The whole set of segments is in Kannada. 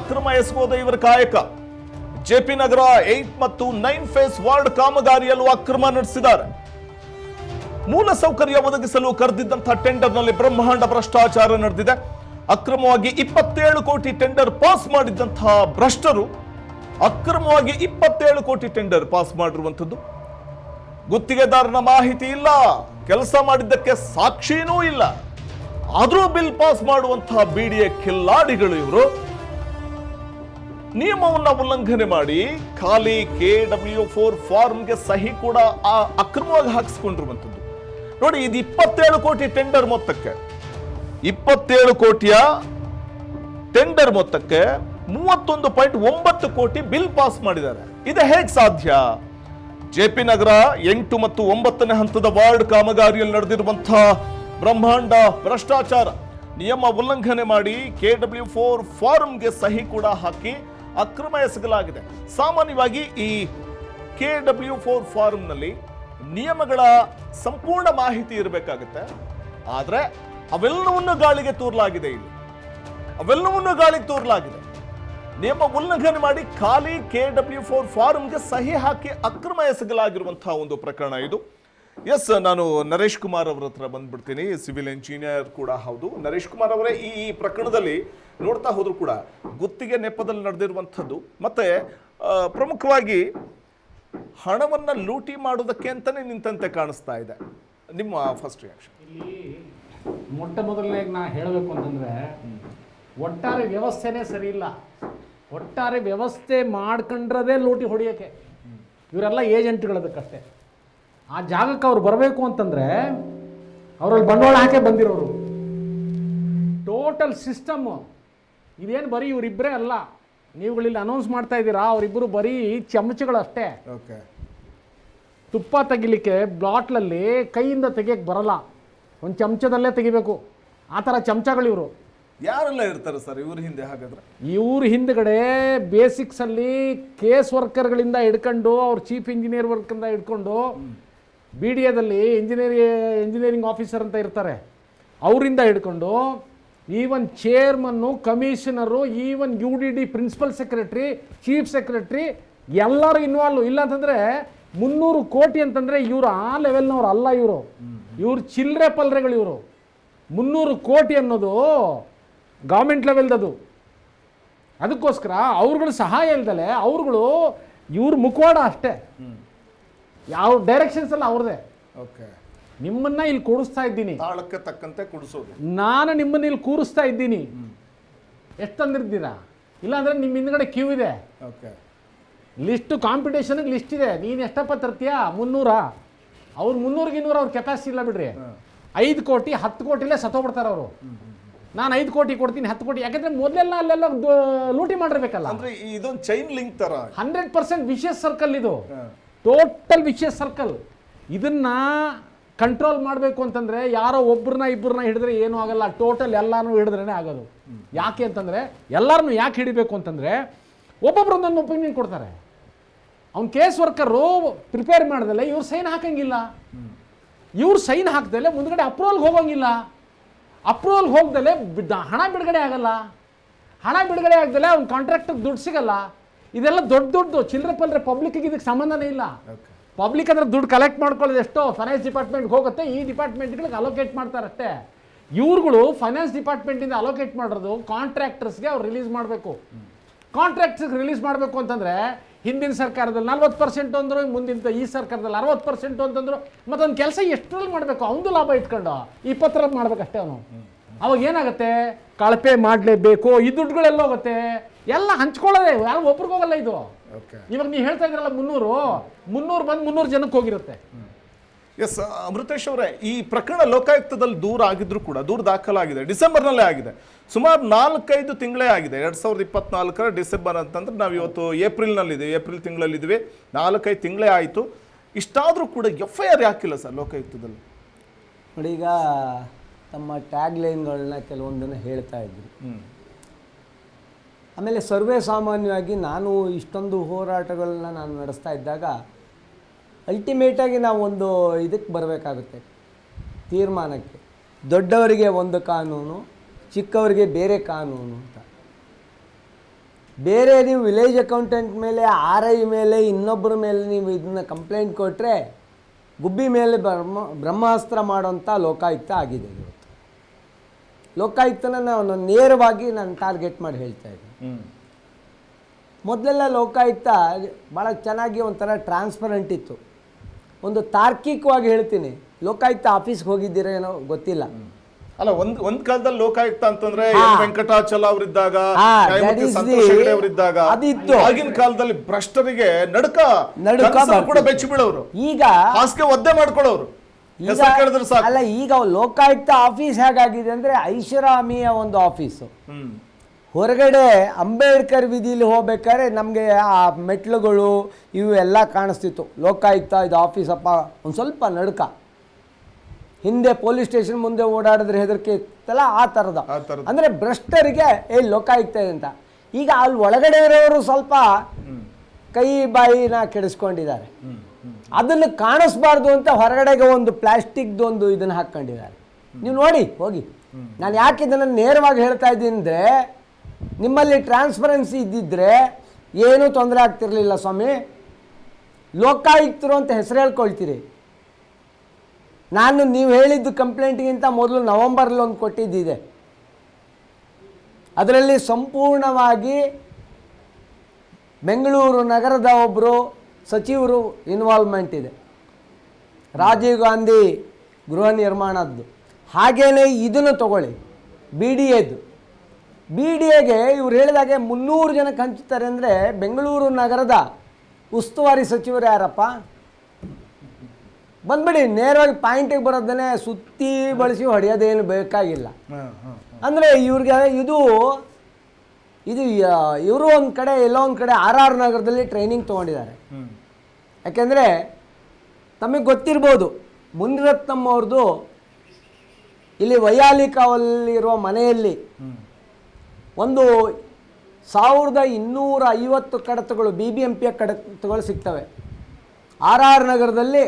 ಅಕ್ರಮ ಎಸಗೋದ ಇವರ ಕಾಯಕ. ಜೆಪಿ ನಗರ 8 ಮತ್ತು 9 ಫೇಸ್ ವಾರ್ಡ್ ಕಾಮಗಾರಿಯಲ್ಲೂ ಅಕ್ರಮ ನಡೆಸಿದ್ದಾರೆ. ಮೂಲ ಸೌಕರ್ಯ ಒದಗಿಸಲು ಕರೆದಿದ್ದಂತಹ ಟೆಂಡರ್ನಲ್ಲಿ ಬ್ರಹ್ಮಾಂಡ ಭ್ರಷ್ಟಾಚಾರ ನಡೆದಿದೆ. ಅಕ್ರಮವಾಗಿ 27 ಕೋಟಿ ಟೆಂಡರ್ ಪಾಸ್ ಮಾಡಿದ್ದಂತಹ ಭ್ರಷ್ಟರು ಅಕ್ರಮವಾಗಿ 27 ಕೋಟಿ ಟೆಂಡರ್ ಪಾಸ್ ಮಾಡಿರುವಂಥದ್ದು. ಗುತ್ತಿಗೆದಾರನ ಮಾಹಿತಿ ಇಲ್ಲ, ಕೆಲಸ ಮಾಡಿದ್ದಕ್ಕೆ ಸಾಕ್ಷಿನೂ ಇಲ್ಲ, ಆದರೂ ಬಿಲ್ ಪಾಸ್ ಮಾಡುವಂತಹ ಬಿಡಿಎ ಕಿಲ್ಲಾಡಿಗಳು ಇವರು. ನಿಯಮವನ್ನ ಉಲ್ಲಂಘನೆ ಮಾಡಿ ಖಾಲಿ KW4 ಫಾರ್ಮ್ಗೆ ಸಹಿ ಕೂಡ ಅಕ್ರಮವಾಗಿ ಹಾಕಿಸ್ಕೊಂಡಿರುವಂಥದ್ದು. ನೋಡಿ, ಇದು 27 ಕೋಟಿ ಟೆಂಡರ್ ಮೊತ್ತಕ್ಕೆ, 27 ಕೋಟಿಯ ಟೆಂಡರ್ ಮೊತ್ತಕ್ಕೆ 31.9 ಕೋಟಿ ಬಿಲ್ ಪಾಸ್ ಮಾಡಿದ್ದಾರೆ. ಇದು ಹೇಗೆ ಸಾಧ್ಯ? ಜೆಪಿ ನಗರ 8 ಮತ್ತು 9ನೇ ಹಂತದ ವಾರ್ಡ್ ಕಾಮಗಾರಿಯಲ್ಲಿ ನಡೆದಿರುವಂತಹ ಬ್ರಹ್ಮಾಂಡ ಭ್ರಷ್ಟಾಚಾರ. ನಿಯಮ ಉಲ್ಲಂಘನೆ ಮಾಡಿ KW4 ಫಾರ್ಮ್ಗೆ ಸಹಿ ಕೂಡ ಹಾಕಿ ಅಕ್ರಮ ಎಸಗಲಾಗಿದೆ. ಸಾಮಾನ್ಯವಾಗಿ ಈ KW4 ಫಾರ್ಮ್ನಲ್ಲಿ ನಿಯಮಗಳ ಸಂಪೂರ್ಣ ಮಾಹಿತಿ ಇರಬೇಕಾಗುತ್ತೆ. ಆದರೆ ಅವೆಲ್ಲವನ್ನು ಗಾಳಿಗೆ ತೂರಲಾಗಿದೆ. ನಿಯಮ ಉಲ್ಲಂಘನೆ ಮಾಡಿ ಖಾಲಿ KW4 ಫಾರ್ಮ್ಗೆ ಸಹಿ ಹಾಕಿ ಅಕ್ರಮ ಎಸಗಲಾಗಿರುವಂತಹ ಒಂದು ಪ್ರಕರಣ ಇದು. ಎಸ್, ನಾನು ನರೇಶ್ ಕುಮಾರ್ ಅವರ ಹತ್ರ ಬಂದ್ಬಿಡ್ತೀನಿ. ಸಿವಿಲ್ ಇಂಜಿನಿಯರ್ ಕೂಡ ಹೌದು. ನರೇಶ್ ಕುಮಾರ್ ಅವರೇ, ಈ ಪ್ರಕರಣದಲ್ಲಿ ನೋಡ್ತಾ ಹೋದ್ರು ಕೂಡ ಗುತ್ತಿಗೆ ನೆಪದಲ್ಲಿ ನಡೆದಿರುವಂಥದ್ದು, ಮತ್ತೆ ಪ್ರಮುಖವಾಗಿ ಹಣವನ್ನ ಲೂಟಿ ಮಾಡೋದಕ್ಕೆ ಅಂತಾನೆ ನಿಂತಂತೆ ಕಾಣಿಸ್ತಾ ಇದೆ. ನಿಮ್ಮ ಫಸ್ಟ್ ರಿಯಾಕ್ಷನ್? ಇಲ್ಲಿ ಮೊಟ್ಟ ಮೊದಲನೇಗೆ ನಾ ಹೇಳಬೇಕು ಅಂತಂದ್ರೆ, ಒಟ್ಟಾರೆ ವ್ಯವಸ್ಥೆನೇ ಸರಿ ಇಲ್ಲ. ಒಟ್ಟಾರೆ ವ್ಯವಸ್ಥೆ ಮಾಡ್ಕೊಂಡ್ರದೇ ಲೂಟಿ ಹೊಡಿಯೋಕ್ಕೆ. ಇವರೆಲ್ಲ ಏಜೆಂಟ್ಗಳದಕ್ಕಷ್ಟೇ. ಆ ಜಾಗಕ್ಕೆ ಅವ್ರು ಬರಬೇಕು ಅಂತಂದರೆ ಅವರಲ್ಲಿ ಬಂಡವಾಳ ಹಾಕೇ ಬಂದಿರೋರು. ಟೋಟಲ್ ಸಿಸ್ಟಮ್ಮು ಇದೇನು ಬರೀ ಇವರಿಬ್ಬರೇ ಅಲ್ಲ. ನೀವುಗಳಿಲ್ಲಿ ಅನೌನ್ಸ್ ಮಾಡ್ತಾ ಇದ್ದೀರಾ, ಅವರಿಬ್ಬರು ಬರೀ ಚಮಚಗಳಷ್ಟೇ. ತುಪ್ಪ ತೆಗಿಲಿಕ್ಕೆ ಬಾಟ್ಲಲ್ಲಿ ಕೈಯಿಂದ ತೆಗಿಯಕ್ಕೆ ಬರಲ್ಲ, ಒಂದು ಚಮಚದಲ್ಲೇ ತೆಗಿಬೇಕು. ಆ ಥರ ಚಮಚಗಳಿವರು. ಯಾರೆಲ್ಲ ಇರ್ತಾರೆ ಸರ್ ಇವ್ರ ಹಿಂದೆ? ಹಾಗಾದ್ರೆ ಇವ್ರ ಹಿಂದ್ಗಡೆ ಬೇಸಿಕ್ಸಲ್ಲಿ ಕೇಸ್ ವರ್ಕರ್ಗಳಿಂದ ಹಿಡ್ಕೊಂಡು, ಅವ್ರ ಚೀಫ್ ಇಂಜಿನಿಯರ್ ವರ್ಕಿಂದ ಹಿಡ್ಕೊಂಡು, BDAದಲ್ಲಿ ಇಂಜಿನಿಯರಿಂಗ್ ಆಫೀಸರ್ ಅಂತ ಇರ್ತಾರೆ, ಅವರಿಂದ ಹಿಡ್ಕೊಂಡು ಈವನ್ ಚೇರ್ಮನ್ನು, ಕಮಿಷನರು, even UDD principal secretary, chief secretary ಎಲ್ಲರೂ ಇನ್ವಾಲ್ವ್. ಇಲ್ಲ ಅಂತಂದರೆ 300 ಕೋಟಿ ಅಂತಂದರೆ ಇವರು ಆ ಲೆವೆಲ್ನವ್ರು ಅಲ್ಲ. ಇವರು ಚಿಲ್ಲರೆ ಪಲ್ರೆಗಳು. ಇವರು 300 ಕೋಟಿ ಅನ್ನೋದು ಗೌರ್ಮೆಂಟ್ ಲೆವೆಲ್ದದು. ಅದಕ್ಕೋಸ್ಕರ ಅವ್ರುಗಳು ಸಹಾಯ ಇಲ್ದಲೆ ಅವ್ರುಗಳು ಇವ್ರ ಮುಖವಾಡ ಅಷ್ಟೇ. ಯಾವ ಡೈರೆಕ್ಷನ್ಸ್ ಎಲ್ಲ ಅವ್ರದೇ. ನಿಮ್ಮನ್ನ ಇಲ್ಲಿ ಕೂಡಿಸ್ತಾ ಇದ್ದೀನಿ, ತಾಳಕ್ಕೆ ತಕ್ಕಂತೆ ಕೂಡಿಸೋದು. ನಾನು ನಿಮ್ಮನ್ನ ಇಲ್ಲಿ ಕೂರಿಸ್ತಾ ಇದ್ದೀನಿ. ಎಷ್ಟು ತಂದಿರ್ತೀರಾ? ಇಲ್ಲಾಂದ್ರೆ ನಿಮ್ಮ ಹಿಂದ್ಗಡೆ ಕ್ಯೂ ಇದೆ, ಲಿಸ್ಟು, ಕಾಂಪಿಟೇಷನ್ಗೆ ಲಿಸ್ಟ್ ಇದೆ. ನೀನು ಎಷ್ಟಪ್ಪ ತರ್ತೀಯಾ? 300. ಅವ್ರು 300 ಅವ್ರ ಕೆಪಾಸಿಟಿ ಇಲ್ಲ ಬಿಡ್ರಿ. 5 ಕೋಟಿ 10 ಕೋಟಿಲೇ ಸತ್ತೋಗ್ಬಿಡ್ತಾರೆ ಅವರು. ನಾನು 5 ಕೋಟಿ ಕೊಡ್ತೀನಿ, 10 ಕೋಟಿ, ಯಾಕಂದ್ರೆ ಮೊದಲೆಲ್ಲ ಅಲ್ಲೆಲ್ಲ ಲೂಟಿ ಮಾಡಿರ್ಬೇಕಲ್ಲ. ಅಂದ್ರೆ ಇದೊಂದು ಚೈನ್ ಲಿಂಕ್ ತರ 100% ವಿಶಿಯಸ್ ಸರ್ಕಲ್. ಇದು ಟೋಟಲ್ ವಿಶಿಯಸ್ ಸರ್ಕಲ್. ಇದನ್ನ ಕಂಟ್ರೋಲ್ ಮಾಡಬೇಕು ಅಂತಂದ್ರೆ ಯಾರೋ ಒಬ್ಬರನ್ನ ಇಬ್ಬರನ್ನ ಹಿಡಿದ್ರೆ ಏನೂ ಆಗಲ್ಲ. ಟೋಟಲ್ ಎಲ್ಲಾನು ಹಿಡಿದ್ರೇ ಆಗೋದು. ಯಾಕೆ ಅಂತಂದ್ರೆ, ಎಲ್ಲರನ್ನು ಯಾಕೆ ಹಿಡಿಬೇಕು ಅಂತಂದ್ರೆ, ಒಬ್ಬೊಬ್ಬರೊಂದೊಂದು ಒಪಿನಿಯನ್ ಕೊಡ್ತಾರೆ. ಅವ್ನು ಕೇಸ್ ವರ್ಕರು ಪ್ರಿಪೇರ್ ಮಾಡ್ದಲೆ ಇವ್ರು ಸೈನ್ ಹಾಕಂಗಿಲ್ಲ. ಇವ್ರು ಸೈನ್ ಹಾಕ್ದಲೆ ಮುಂದ್ಗಡೆ ಅಪ್ರೂವಲ್ಗೆ ಹೋಗೋಂಗಿಲ್ಲ. ಅಪ್ರೂವಲ್ಗೆ ಹೋಗ್ದಲೆ ಹಣ ಬಿಡುಗಡೆ ಆಗಲ್ಲ. ಹಣ ಬಿಡುಗಡೆ ಆಗದಲೆ ಅವ್ನ ಕಾಂಟ್ರಾಕ್ಟರ್ಗೆ ದುಡ್ಡು ಸಿಗಲ್ಲ. ಇದೆಲ್ಲ ದೊಡ್ಡ ಚಿಲ್ಲರೆ ಪಲ್ಲರೆ. ಪಬ್ಲಿಕ್ಗೆ ಇದಕ್ಕೆ ಸಂಬಂಧನೇ ಇಲ್ಲ. ಪಬ್ಲಿಕ್ ಅಂದ್ರೆ ದುಡ್ಡು ಕಲೆಕ್ಟ್ ಮಾಡ್ಕೊಳ್ಳೋದು ಎಷ್ಟೋ ಫೈನಾನ್ಸ್ ಡಿಪಾರ್ಟ್ಮೆಂಟ್ಗೆ ಹೋಗುತ್ತೆ, ಈ ಡಿಪಾರ್ಟ್ಮೆಂಟ್ಗಳಿಗೆ ಅಲೋಕೇಟ್ ಮಾಡ್ತಾರಷ್ಟೇ. ಇವ್ರುಗಳು ಫೈನಾನ್ಸ್ ಡಿಪಾರ್ಟ್ಮೆಂಟಿಂದ ಅಲೋಕೇಟ್ ಮಾಡೋದು ಕಾಂಟ್ರಾಕ್ಟರ್ಸ್ಗೆ ಅವ್ರು ರಿಲೀಸ್ ಮಾಡಬೇಕು. ಕಾಂಟ್ರಾಕ್ಟ್ಸ್ಗೆ ರಿಲೀಸ್ ಮಾಡಬೇಕು ಅಂತಂದರೆ ಹಿಂದಿನ ಸರ್ಕಾರದಲ್ಲಿ 40% ಅಂದರು, ಮುಂದಿನ ಈ ಸರ್ಕಾರದಲ್ಲಿ 60% ಅಂತಂದ್ರು. ಮತ್ತೊಂದು ಕೆಲಸ ಎಷ್ಟರಲ್ಲಿ ಮಾಡಬೇಕು? ಅವನು ಲಾಭ ಇಟ್ಕೊಂಡು 20ರಲ್ಲಿ ಮಾಡ್ಬೇಕಷ್ಟೇ ಅವನು. ಅವಾಗ ಏನಾಗುತ್ತೆ? ಕಳಪೆ ಮಾಡಲೇಬೇಕು. ಈ ದುಡ್ಡುಗಳೆಲ್ಲ ಹೋಗುತ್ತೆ, ಎಲ್ಲ ಹಂಚ್ಕೊಳ್ಳೋದೇ, ಯಾರು ಒಬ್ರಿಗೆ ಹೋಗಲ್ಲ. ಇದು ಇವಾಗ ನೀವು ಹೇಳ್ತಾ ಇದ್ರಲ್ಲ 300 ಬಂದು 300 ಜನಕ್ಕೆ ಹೋಗಿರುತ್ತೆ. ಎಸ್, ಅಮೃತೇಶ್ ಅವರೇ, ಈ ಪ್ರಕರಣ ಲೋಕಾಯುಕ್ತದಲ್ಲಿ ದೂರ ಆಗಿದ್ರು ಕೂಡ, ದೂರ ದಾಖಲಾಗಿದೆ, ಡಿಸೆಂಬರ್ನಲ್ಲೇ ಆಗಿದೆ. ಸುಮಾರು 4-5 ತಿಂಗಳೇ ಆಗಿದೆ. 2024 ಡಿಸೆಂಬರ್ ಅಂತಂದ್ರೆ ನಾವು ಇವತ್ತು ಏಪ್ರಿಲ್ ತಿಂಗಳಲ್ಲಿದ್ದೀವಿ. 4-5 ತಿಂಗಳೇ ಆಯಿತು. ಇಷ್ಟಾದರೂ ಕೂಡ FIR ಯಾಕಿಲ್ಲ ಸರ್ ಲೋಕಾಯುಕ್ತದಲ್ಲಿ? ನೋಡಿ, ಈಗ ತಮ್ಮ ಟ್ಯಾಗ್ ಲೈನ್ಗಳನ್ನ ಕೆಲವೊಂದನ್ನು ಹೇಳ್ತಾ ಇದ್ರು. ಆಮೇಲೆ ಸರ್ವೇ ಸಾಮಾನ್ಯವಾಗಿ ನಾನು ಇಷ್ಟೊಂದು ಹೋರಾಟಗಳನ್ನ ನಾನು ನಡೆಸ್ತಾ ಇದ್ದಾಗ ಅಲ್ಟಿಮೇಟಾಗಿ ನಾವು ಒಂದು ಇದಕ್ಕೆ ಬರಬೇಕಾಗುತ್ತೆ, ತೀರ್ಮಾನಕ್ಕೆ. ದೊಡ್ಡವರಿಗೆ ಒಂದು ಕಾನೂನು, ಚಿಕ್ಕವರಿಗೆ ಬೇರೆ ಕಾನೂನು ಅಂತ. ಬೇರೆ ನೀವು ವಿಲೇಜ್ ಅಕೌಂಟೆಂಟ್ ಮೇಲೆ RI ಮೇಲೆ ಇನ್ನೊಬ್ಬರ ಮೇಲೆ ನೀವು ಇದನ್ನು ಕಂಪ್ಲೇಂಟ್ ಕೊಟ್ಟರೆ ಗುಬ್ಬಿ ಮೇಲೆ ಬ್ರಹ್ಮಾಸ್ತ್ರ ಮಾಡೋಂಥ ಲೋಕಾಯುಕ್ತ ಆಗಿದೆ ಇವತ್ತು. ಲೋಕಾಯುಕ್ತನ ನಾನು ನೇರವಾಗಿ ನಾನು ಟಾರ್ಗೆಟ್ ಮಾಡಿ ಹೇಳ್ತಾ ಇದ್ದೀನಿ. ಮೊದಲೆಲ್ಲ ಲೋಕಾಯುಕ್ತ ಭಾಳ ಚೆನ್ನಾಗಿ ಒಂಥರ ಟ್ರಾನ್ಸ್ಪರೆಂಟ್ ಇತ್ತು. ಒಂದು ತಾರ್ಕಿಕವಾಗಿ ಹೇಳ್ತೀನಿ, ಲೋಕಾಯುಕ್ತ ಆಫೀಸ್ಗೆ ಹೋಗಿದ್ದೀರೋ ಏನೋ ಗೊತ್ತಿಲ್ಲ. ಅಲ್ಲ, ಒಂದ್ ಕಾಲದಲ್ಲಿ ಲೋಕಾಯುಕ್ತ ಅಂತಂದ್ರೆ ವೆಂಕಟಾಚಲ ಅವರಿದ್ದಾಗ, ಸಂತೋಷ್ ಹೆಗಡೆ ಅವರಿದ್ದಾಗ, ಆಗಿನ ಕಾಲದಲ್ಲಿ ಭ್ರಷ್ಟರಿಗೆ ನಡುಕ ಕೂಡ ಬೆಚ್ಚಿ ಬೀಳೋರು, ಈಗ ಹಾಸಿಗೆ ಒದ್ದೆ ಮಾಡ್ಕೊಳ್ಳೋರು. ಅಲ್ಲ, ಈಗ ಲೋಕಾಯುಕ್ತ ಆಫೀಸ್ ಹೇಗಾಗಿದೆ ಅಂದ್ರೆ ಐಷಾರಾಮಿಯ ಒಂದು ಆಫೀಸು. ಹೊರಗಡೆ ಅಂಬೇಡ್ಕರ್ ವಿಧಿಲಿ ಹೋಗ್ಬೇಕಾದ್ರೆ ನಮಗೆ ಆ ಮೆಟ್ಲುಗಳು ಇವು ಎಲ್ಲ ಕಾಣಿಸ್ತಿತ್ತು. ಲೋಕಾಯುಕ್ತ ಇದು ಆಫೀಸಪ್ಪ, ಒಂದು ಸ್ವಲ್ಪ ನಡುಕ. ಹಿಂದೆ ಪೊಲೀಸ್ ಸ್ಟೇಷನ್ ಮುಂದೆ ಓಡಾಡಿದ್ರೆ ಹೆದರಿಕೆ ಇತ್ತಲ್ಲ, ಆ ಥರದ. ಅಂದರೆ ಭ್ರಷ್ಟರಿಗೆ ಲೋಕಾಯುಕ್ತ ಇದೆ ಅಂತ. ಈಗ ಅಲ್ಲಿ ಒಳಗಡೆ ಇರೋರು ಸ್ವಲ್ಪ ಕೈ ಬಾಯಿನ ಕೆಡಿಸ್ಕೊಂಡಿದ್ದಾರೆ. ಅದನ್ನು ಕಾಣಿಸ್ಬಾರ್ದು ಅಂತ ಹೊರಗಡೆಗೆ ಒಂದು ಪ್ಲಾಸ್ಟಿಕ್ದು ಒಂದು ಇದನ್ನು ಹಾಕ್ಕೊಂಡಿದ್ದಾರೆ. ನೀವು ನೋಡಿ ಹೋಗಿ. ನಾನು ಯಾಕೆ ಇದನ್ನು ನೇರವಾಗಿ ಹೇಳ್ತಾ ಇದ್ದೀನಿ ಅಂದರೆ, ನಿಮ್ಮಲ್ಲಿ ಟ್ರಾನ್ಸ್ಪರೆನ್ಸಿ ಇದ್ದಿದ್ದರೆ ಏನೂ ತೊಂದರೆ ಆಗ್ತಿರಲಿಲ್ಲ ಸ್ವಾಮಿ. ಲೋಕಾಯುಕ್ತರು ಅಂತ ಹೆಸರು ಹೇಳ್ಕೊಳ್ತೀರಿ. ನಾನು ನೀವು ಹೇಳಿದ್ದು ಕಂಪ್ಲೇಂಟ್ಗಿಂತ ಮೊದಲು ನವೆಂಬರಲ್ಲಿ ಒಂದು ಕೊಟ್ಟಿದ್ದಿದೆ. ಅದರಲ್ಲಿ ಸಂಪೂರ್ಣವಾಗಿ ಬೆಂಗಳೂರು ನಗರದ ಒಬ್ಬರು ಸಚಿವರು ಇನ್ವಾಲ್ವ್ಮೆಂಟ್ ಇದೆ, ರಾಜೀವ್ ಗಾಂಧಿ ಗೃಹ ನಿರ್ಮಾಣದ್ದು. ಹಾಗೇನೇ ಇದನ್ನು ತಗೊಳ್ಳಿ, BDAದ್ದು. BDAಗೆ ಇವ್ರು ಹೇಳಿದಾಗೆ 300 ಜನಕ್ಕೆ ಹಂಚುತ್ತಾರೆ ಅಂದರೆ ಬೆಂಗಳೂರು ನಗರದ ಉಸ್ತುವಾರಿ ಸಚಿವರು ಯಾರಪ್ಪ? ಬಂದ್ಬಿಡಿ, ನೇರವಾಗಿ ಪಾಯಿಂಟಿಗೆ ಬರೋದನ್ನೇ ಸುತ್ತಿ ಬಳಸಿ ಹೊಡೆಯೋದೇನು ಬೇಕಾಗಿಲ್ಲ. ಅಂದರೆ ಇವ್ರಿಗೆ ಇದು ಇವರು ಒಂದು ಕಡೆ ಎಲ್ಲೋ ಒಂದು ಕಡೆ RR ನಗರದಲ್ಲಿ ಟ್ರೈನಿಂಗ್ ತೊಗೊಂಡಿದ್ದಾರೆ. ಯಾಕೆಂದರೆ ತಮಗೆ ಗೊತ್ತಿರ್ಬೋದು, ಮುನಿರತ್ನಂ ಅವ್ರದ್ದು ಇಲ್ಲಿ ವೈಯಾಲಿಕಾವಲ್ಲಿರುವ ಮನೆಯಲ್ಲಿ ಒಂದು 1250 ಕಡತಗಳು BBMPಯ ಕಡತಗಳು ಸಿಗ್ತವೆ. RR ನಗರದಲ್ಲಿ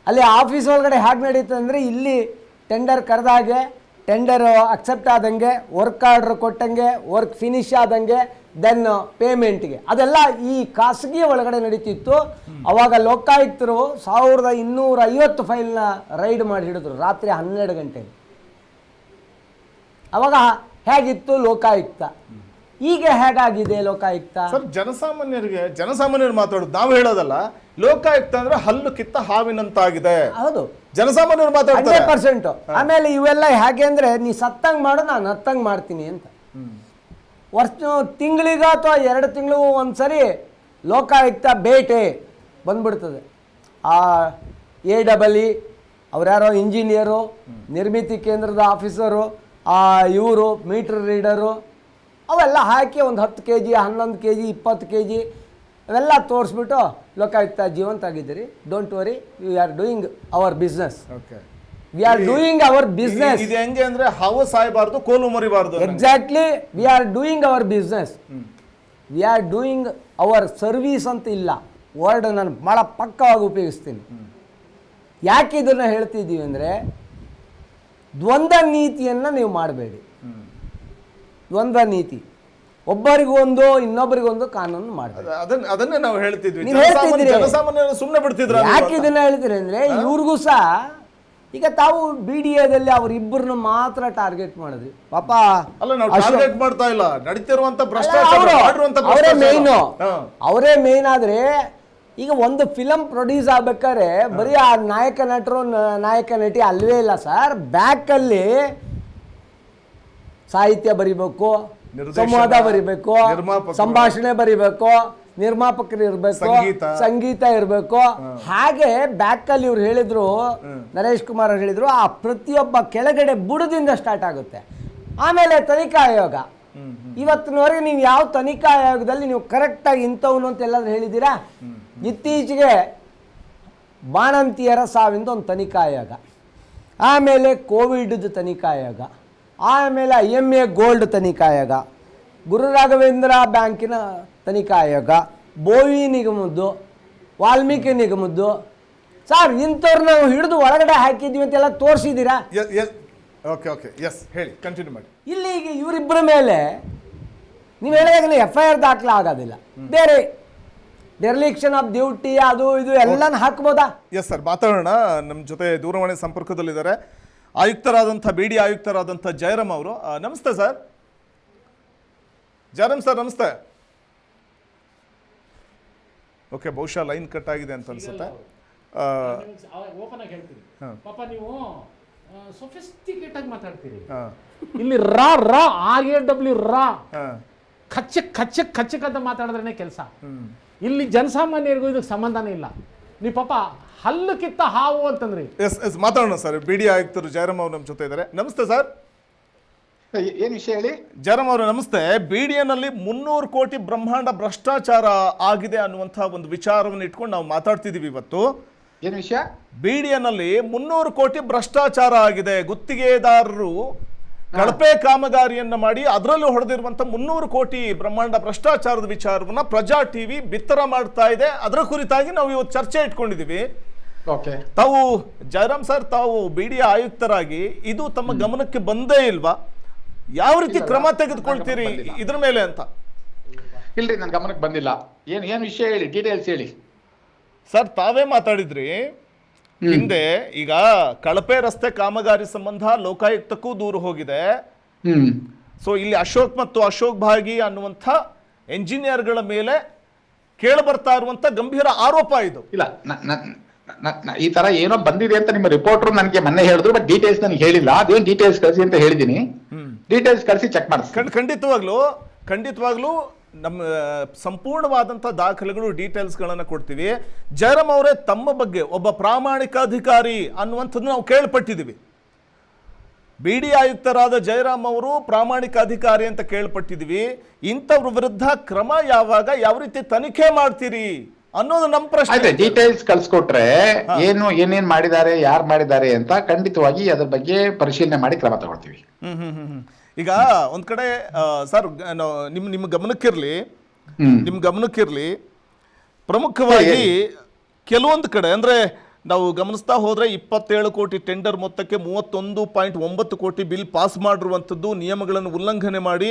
ಅಲ್ಲಿ ಆಫೀಸ್ ಒಳಗಡೆ ಹೇಗೆ ನಡೀತದೆ ಅಂದರೆ, ಇಲ್ಲಿ ಟೆಂಡರ್ ಕರೆದಾಗೆ, ಟೆಂಡರ್ ಅಕ್ಸೆಪ್ಟ್ ಆದಂಗೆ, ವರ್ಕ್ ಆರ್ಡ್ರ್ ಕೊಟ್ಟಂಗೆ, ವರ್ಕ್ ಫಿನಿಶ್ ಆದಂಗೆ, ದೆನ್ ಪೇಮೆಂಟ್ಗೆ, ಅದೆಲ್ಲ ಈ ಖಾಸಗಿ ಒಳಗಡೆ ನಡೀತಿತ್ತು. ಅವಾಗ ಲೋಕಾಯುಕ್ತರು 1250 ಫೈಲ್ನ ರೈಡ್ ಮಾಡಿ ಹಿಡಿದ್ರು ರಾತ್ರಿ 12 ಗಂಟೆಗೆ. ಅವಾಗ ಹೇಗಿತ್ತು ಲೋಕಾಯುಕ್ತ, ಈಗ ಹೇಗಾಗಿದೆ ಲೋಕಾಯುಕ್ತ? ಸರ್, ಜನಸಾಮಾನ್ಯರು ಮಾತಾಡೋದು, ನಾವು ಹೇಳೋದಲ್ಲ. ಲೋಕಾಯುಕ್ತ ಅಂದ್ರೆ ಹಲ್ಲು ಕಿತ್ತ ಹಾವಿನಂತಾಗಿದೆ. ಹೌದು, ಜನಸಾಮಾನ್ಯರು ಮಾತಾಡ್ತಾರೆ 100%. ಆಮೇಲೆ ಇವೆಲ್ಲ ಹೇಗೆ ಅಂದ್ರೆ, ನೀ ಸತ್ತಂಗ್ ಮಾಡು, ನಾನು ಹತ್ತಂಗ್ ಮಾಡ್ತೀನಿ ಅಂತ. ತಿಂಗಳಿಗ ಅಥವಾ 2 ತಿಂಗಳಿಗೂ ಒಂದ್ಸರಿ ಲೋಕಾಯುಕ್ತ ಬೇಟೆ ಬಂದ್ಬಿಡ್ತದೆ. ಆ AEE ಅವ್ರ್ಯಾರೋ ಇಂಜಿನಿಯರು, ನಿರ್ಮಿತಿ ಕೇಂದ್ರದ ಆಫೀಸರು, ಇವರು ಮೀಟರ್ ರೀಡರು, ಅವೆಲ್ಲ ಹಾಕಿ ಒಂದು 10 kg 11 kg 20 kg ಅವೆಲ್ಲ ತೋರಿಸ್ಬಿಟ್ಟು ಲೋಕಾಯುಕ್ತ ಜೀವಂತ ಆಗಿದ್ದೀರಿ, don't worry, we are doing our business. We are doing our business. ಇದು ಹೆಂಗೆ ಅಂದ್ರೆ, ಹಾವು ಸಾಯಬಾರ್ದು, ಕೋಲು ಮರಿಬಾರ್ದು. Exactly, we are doing our business, we are doing our service ಅಂತ ಇಲ್ಲ. ವರ್ಡ್ ನಾನು ಭಾಳ ಪಕ್ಕವಾಗಿ ಉಪಯೋಗಿಸ್ತೀನಿ. ಯಾಕೆ ಇದನ್ನು ಹೇಳ್ತಿದ್ದೀವಿ ಅಂದರೆ, ದ್ವಂದ್ವ ನೀತಿಯನ್ನು ನೀವು ಮಾಡಬೇಡಿ. ದ್ವಂದ್ವ ನೀತಿ, ಒಬ್ಬರಿಗೊಂದು ಇನ್ನೊಬ್ಬರಿಗೊಂದು ಕಾನೂನು ಮಾಡಬೇಡಿ. ಅದನ್ನೇ ನಾವು ಹೇಳ್ತಿದ್ವಿ. ಜನಸಾಮಾನ್ಯರು ಸುಮ್ಮನೆ ಬಿಡ್ತಿದ್ರು. ಯಾಕೆ ಇದನ್ನ ಹೇಳ್ತೀರಿ ಅಂದರೆ, ಇವ್ರಿಗೂ ಸಹ ಈಗ ತಾವು BDAದಲ್ಲಿ ಅವರಿಬ್ಬರನ್ನ ಮಾತ್ರ ಟಾರ್ಗೆಟ್ ಮಾಡಿದ್ರಿ. ಪಾಪ ಅಲ್ಲ, ನಾವು ಟಾರ್ಗೆಟ್ ಮಾಡ್ತಾ ಇಲ್ಲ, ನಡೀತಿರುವಂತ ಭ್ರಷ್ಟಾಚಾರ ಅವರೇ ಮೇನ್. ಆದ್ರೆ ಈಗ ಒಂದು ಫಿಲಮ್ ಪ್ರೊಡ್ಯೂಸ್ ಆಗ್ಬೇಕಾದ್ರೆ ಬರೀ ಆ ನಾಯಕ ನಟರು ನಾಯಕ ನಟಿ ಅಲ್ವೇ ಇಲ್ಲ ಸರ್. ಬ್ಯಾಕಲ್ಲಿ ಸಾಹಿತ್ಯ ಬರಿಬೇಕು, ಸಂವಾದ ಬರಿಬೇಕು, ಸಂಭಾಷಣೆ ಬರಿಬೇಕು, ನಿರ್ಮಾಪಕರು ಇರಬೇಕು, ಸಂಗೀತ ಇರಬೇಕು. ಹಾಗೆ ಬ್ಯಾಕಲ್ಲಿ ಇವ್ರು ಹೇಳಿದ್ರು, ನರೇಶ್ ಕುಮಾರ್ ಅವ್ರು ಹೇಳಿದ್ರು, ಆ ಪ್ರತಿಯೊಬ್ಬ ಕೆಳಗಡೆ ಬುಡದಿಂದ ಸ್ಟಾರ್ಟ್ ಆಗುತ್ತೆ. ಆಮೇಲೆ ತನಿಖಾ ಆಯೋಗ. ಇವತ್ತಿನವರೆಗೆ ನೀವು ಯಾವ ತನಿಖಾ ಆಯೋಗದಲ್ಲಿ ನೀವು ಕರೆಕ್ಟಾಗಿ ಇಂಥವನು ಅಂತ ಎಲ್ಲಾದ್ರೂ ಹೇಳಿದ್ದೀರಾ? ಇತ್ತೀಚೆಗೆ ಬಾಣಂತಿಯರ ಸಾವಿಂದ ಒಂದು ತನಿಖಾ ಆಯೋಗ, ಆಮೇಲೆ ಕೋವಿಡ್ದು ತನಿಖಾ ಆಯೋಗ, ಆಮೇಲೆ IMA ಗೋಲ್ಡ್ ತನಿಖಾ ಆಯೋಗ, ಗುರು ರಾಘವೇಂದ್ರ ಬ್ಯಾಂಕಿನ ತನಿಖಾ ಆಯೋಗ, ಬೋವಿ ನಿಗಮದ್ದು, ವಾಲ್ಮೀಕಿ ನಿಗಮದ್ದು. ಸರ್, ಇಂಥವ್ರು ನಾವು ಹಿಡಿದು ಒಳಗಡೆ ಹಾಕಿದ್ವಿ ಅಂತೆಲ್ಲ ತೋರಿಸಿದ್ದೀರಾ? ಹೇಳಿ, ಕಂಟಿನ್ಯೂ ಮಾಡಿ. ಇಲ್ಲಿ ಈಗ ಇವರಿಬ್ಬರ ಮೇಲೆ ನೀವು ಹೇಳಿದಾಗಲೇ FIR ದಾಖಲೆ ಆಗೋದಿಲ್ಲ. ಬೇರೆ ಡೆರ್ಲಿಕ್ಷನ್ ಆಫ್ ಡ್ಯೂಟಿ ಅದು ಇದು ಎಲ್ಲಾನು ಹಾಕ್ಬೋದಾ? ಎಸ್ ಸರ್, ಮಾತಾಡೋಣ. ನಮ್ಮ ಜೊತೆ ದೂರವಾಣಿ ಸಂಪರ್ಕದಲ್ಲಿದ್ದಾರೆ ಆಯುಕ್ತರಾದಂಥ BD ಆಯುಕ್ತರಾದಂಥ ಜಯರಾಮ್ ಅವರು. ನಮಸ್ತೆ ಸರ್. ಜಯರಾಮ್ ಸರ್ ನಮಸ್ತೆ. ಓಕೆ, ಬಹುಶಃ ಲೈನ್ ಕಟ್ ಆಗಿದೆ ಅಂತ ಅನ್ಸುತ್ತೆ. ಓಪನ್ ಆಗಿ ಹೇಳ್ತೀನಿ, ಪಾಪ ನೀವು ಸೊಫಿಸ್ಟಿಕೇಟ್ ಆಗಿ ಮಾತಾಡ್ತೀರಿ. ಇಲ್ಲಿ RAW ಖಚ್ಚಕ್ ಅಂತ ಮಾತಾಡಿದ್ರೇನೆ ಕೆಲಸ. ಇಲ್ಲಿ ಜನಸಾಮಾನ್ಯರಿಗೂ ಇದಕ್ಕೆ ಸಂಬಂಧನೇ ಇಲ್ಲ. ನೀವು ಪಾಪ ಹಲ್ಲು ಕಿತ್ತ ಹಾವು ಅಂತಂದ್ರಿ. ಎಸ್ ಮಾತಾಡೋಣ ಸರ್. BD ಆಯುಕ್ತರು ಜಯರಾಮ್ ಅವರು ನಮ್ಮ ಜೊತೆ ಇದ್ದಾರೆ. ನಮಸ್ತೆ ಸರ್. ಏನ್ ವಿಷಯ ಹೇಳಿ? ಜಯರಾಮ್ ಅವರು ನಮಸ್ತೆ. BDNಲ್ಲಿ 300 ಕೋಟಿ ಬ್ರಹ್ಮಾಂಡ ಭ್ರಷ್ಟಾಚಾರ ಆಗಿದೆ ಅನ್ನುವಂಥ ಒಂದು ವಿಚಾರವನ್ನು ಇಟ್ಕೊಂಡು ನಾವು ಮಾತಾಡ್ತಿದ್ದೀವಿ ಇವತ್ತು. ಏನ್ ವಿಷಯ? BDNಲ್ಲಿ 300 ಕೋಟಿ ಭ್ರಷ್ಟಾಚಾರ ಆಗಿದೆ. ಗುತ್ತಿಗೆದಾರರು ಕಳಪೆ ಕಾಮಗಾರಿಯನ್ನ ಮಾಡಿ ಅದರಲ್ಲೂ ಹೊಡೆದಿರುವಂತ 300 ಕೋಟಿ ಬ್ರಹ್ಮಾಂಡ ಭ್ರಷ್ಟಾಚಾರದ ವಿಚಾರವನ್ನ ಪ್ರಜಾ ಟಿವಿ ಬಿತ್ತರ ಮಾಡ್ತಾ ಇದೆ. ಅದರ ಕುರಿತಾಗಿ ನಾವು ಇವತ್ತು ಚರ್ಚೆ ಇಟ್ಕೊಂಡಿದ್ದೀವಿ. ಓಕೆ, ತಾವು ಜಯರಾಮ್ ಸರ್, ತಾವು BD ಆಯುಕ್ತರಾಗಿ ಇದು ತಮ್ಮ ಗಮನಕ್ಕೆ ಬಂದೇ ಇಲ್ವಾ? ಯಾವ ರೀತಿ ಕ್ರಮ ತೆಗೆದುಕೊಳ್ತೀರಿ ಇದ್ರ ಮೇಲೆ ಅಂತ? ಇಲ್ರಿ, ನನ್ನ ಗಮನಕ್ಕೆ ಬಂದಿಲ್ಲ. ಏನ್ ವಿಷಯ ಹೇಳಿ, ಡೀಟೇಲ್ಸ್ ಹೇಳಿ ಸರ್. ತಾವೇ ಮಾತಾಡಿದ್ರಿ ಹಿಂದೆ, ಈಗ ಕಳಪೆ ರಸ್ತೆ ಕಾಮಗಾರಿ ಸಂಬಂಧ ಲೋಕಾಯುಕ್ತಕ್ಕೂ ದೂರು ಹೋಗಿದೆ. ಸೊ ಇಲ್ಲಿ ಅಶೋಕ್ ಮತ್ತು ಅಶೋಕ್ ಭಾಗಿ ಅನ್ನುವಂಥ ಎಂಜಿನಿಯರ್ಗಳ ಮೇಲೆ ಕೇಳಿ ಬರ್ತಾ ಇರುವಂತ ಗಂಭೀರ ಆರೋಪ ಇದು. ಇಲ್ಲ, ಈ ತರ ಏನೋ ಬಂದಿದೆ ಅಂತ ನಿಮ್ಮ ರಿಪೋರ್ಟರ್ ನನಗೆ ಮೊನ್ನೆ ಹೇಳಿದ್ರು, ಬಟ್ ಡೀಟೇಲ್ಸ್ ನನಗೆ ಹೇಳಿಲ್ಲ. ಅದೇನ್ ಡೀಟೇಲ್ಸ್ ಕಳಿಸಿ ಅಂತ ಹೇಳಿದೀನಿ. ಡೀಟೇಲ್ಸ್ ಕಳಿಸಿ ಚೆಕ್ ಮಾಡಿಸಿ. ಖಂಡಿತವಾಗ್ಲೂ ನಮ್ಮ ಸಂಪೂರ್ಣವಾದಂಥ ದಾಖಲೆಗಳು, ಡೀಟೇಲ್ಸ್ಗಳನ್ನು ಕೊಡ್ತೀವಿ. ಜಯರಾಮ್ ಅವರೇ, ತಮ್ಮ ಬಗ್ಗೆ ಒಬ್ಬ ಪ್ರಾಮಾಣಿಕ ಅಧಿಕಾರಿ ಅನ್ನುವಂಥದ್ದು ನಾವು ಕೇಳ್ಪಟ್ಟಿದ್ದೀವಿ. BD ಆಯುಕ್ತರಾದ ಜಯರಾಮ್ ಅವರು ಪ್ರಾಮಾಣಿಕ ಅಧಿಕಾರಿ ಅಂತ ಕೇಳ್ಪಟ್ಟಿದ್ದೀವಿ. ಇಂಥವ್ರ ವಿರುದ್ಧ ಕ್ರಮ ಯಾವಾಗ, ಯಾವ ರೀತಿ ತನಿಖೆ ಮಾಡ್ತೀರಿ ಅನ್ನೋದು ನಮ್ಮ ಪ್ರಶ್ನೆ. ಡೀಟೇಲ್ಸ್ ಕಳ್ಸಿಕೊಟ್ರೆ ಏನೇನ್ ಮಾಡಿದ್ದಾರೆ, ಯಾರು ಮಾಡಿದ್ದಾರೆ ಅಂತ ಖಂಡಿತವಾಗಿ ಅದ್ರ ಬಗ್ಗೆ ಪರಿಶೀಲನೆ ಮಾಡಿ ಕ್ರಮ ತಗೊಳ್ತೀವಿ. ಈಗ ಒಂದ್ ಕಡೆ ಸರ್, ನಿಮ್ಮ ಗಮನಕ್ಕಿರ್ಲಿ ಪ್ರಮುಖವಾಗಿ ಕೆಲವೊಂದು ಕಡೆ ಅಂದ್ರೆ ನಾವು ಗಮನಿಸ್ತಾ ಹೋದ್ರೆ 27 ಕೋಟಿ ಟೆಂಡರ್ ಮೊತ್ತಕ್ಕೆ 31.9 ಕೋಟಿ ಬಿಲ್ ಪಾಸ್ ಮಾಡಿರುವಂತದ್ದು, ನಿಯಮಗಳನ್ನು ಉಲ್ಲಂಘನೆ ಮಾಡಿ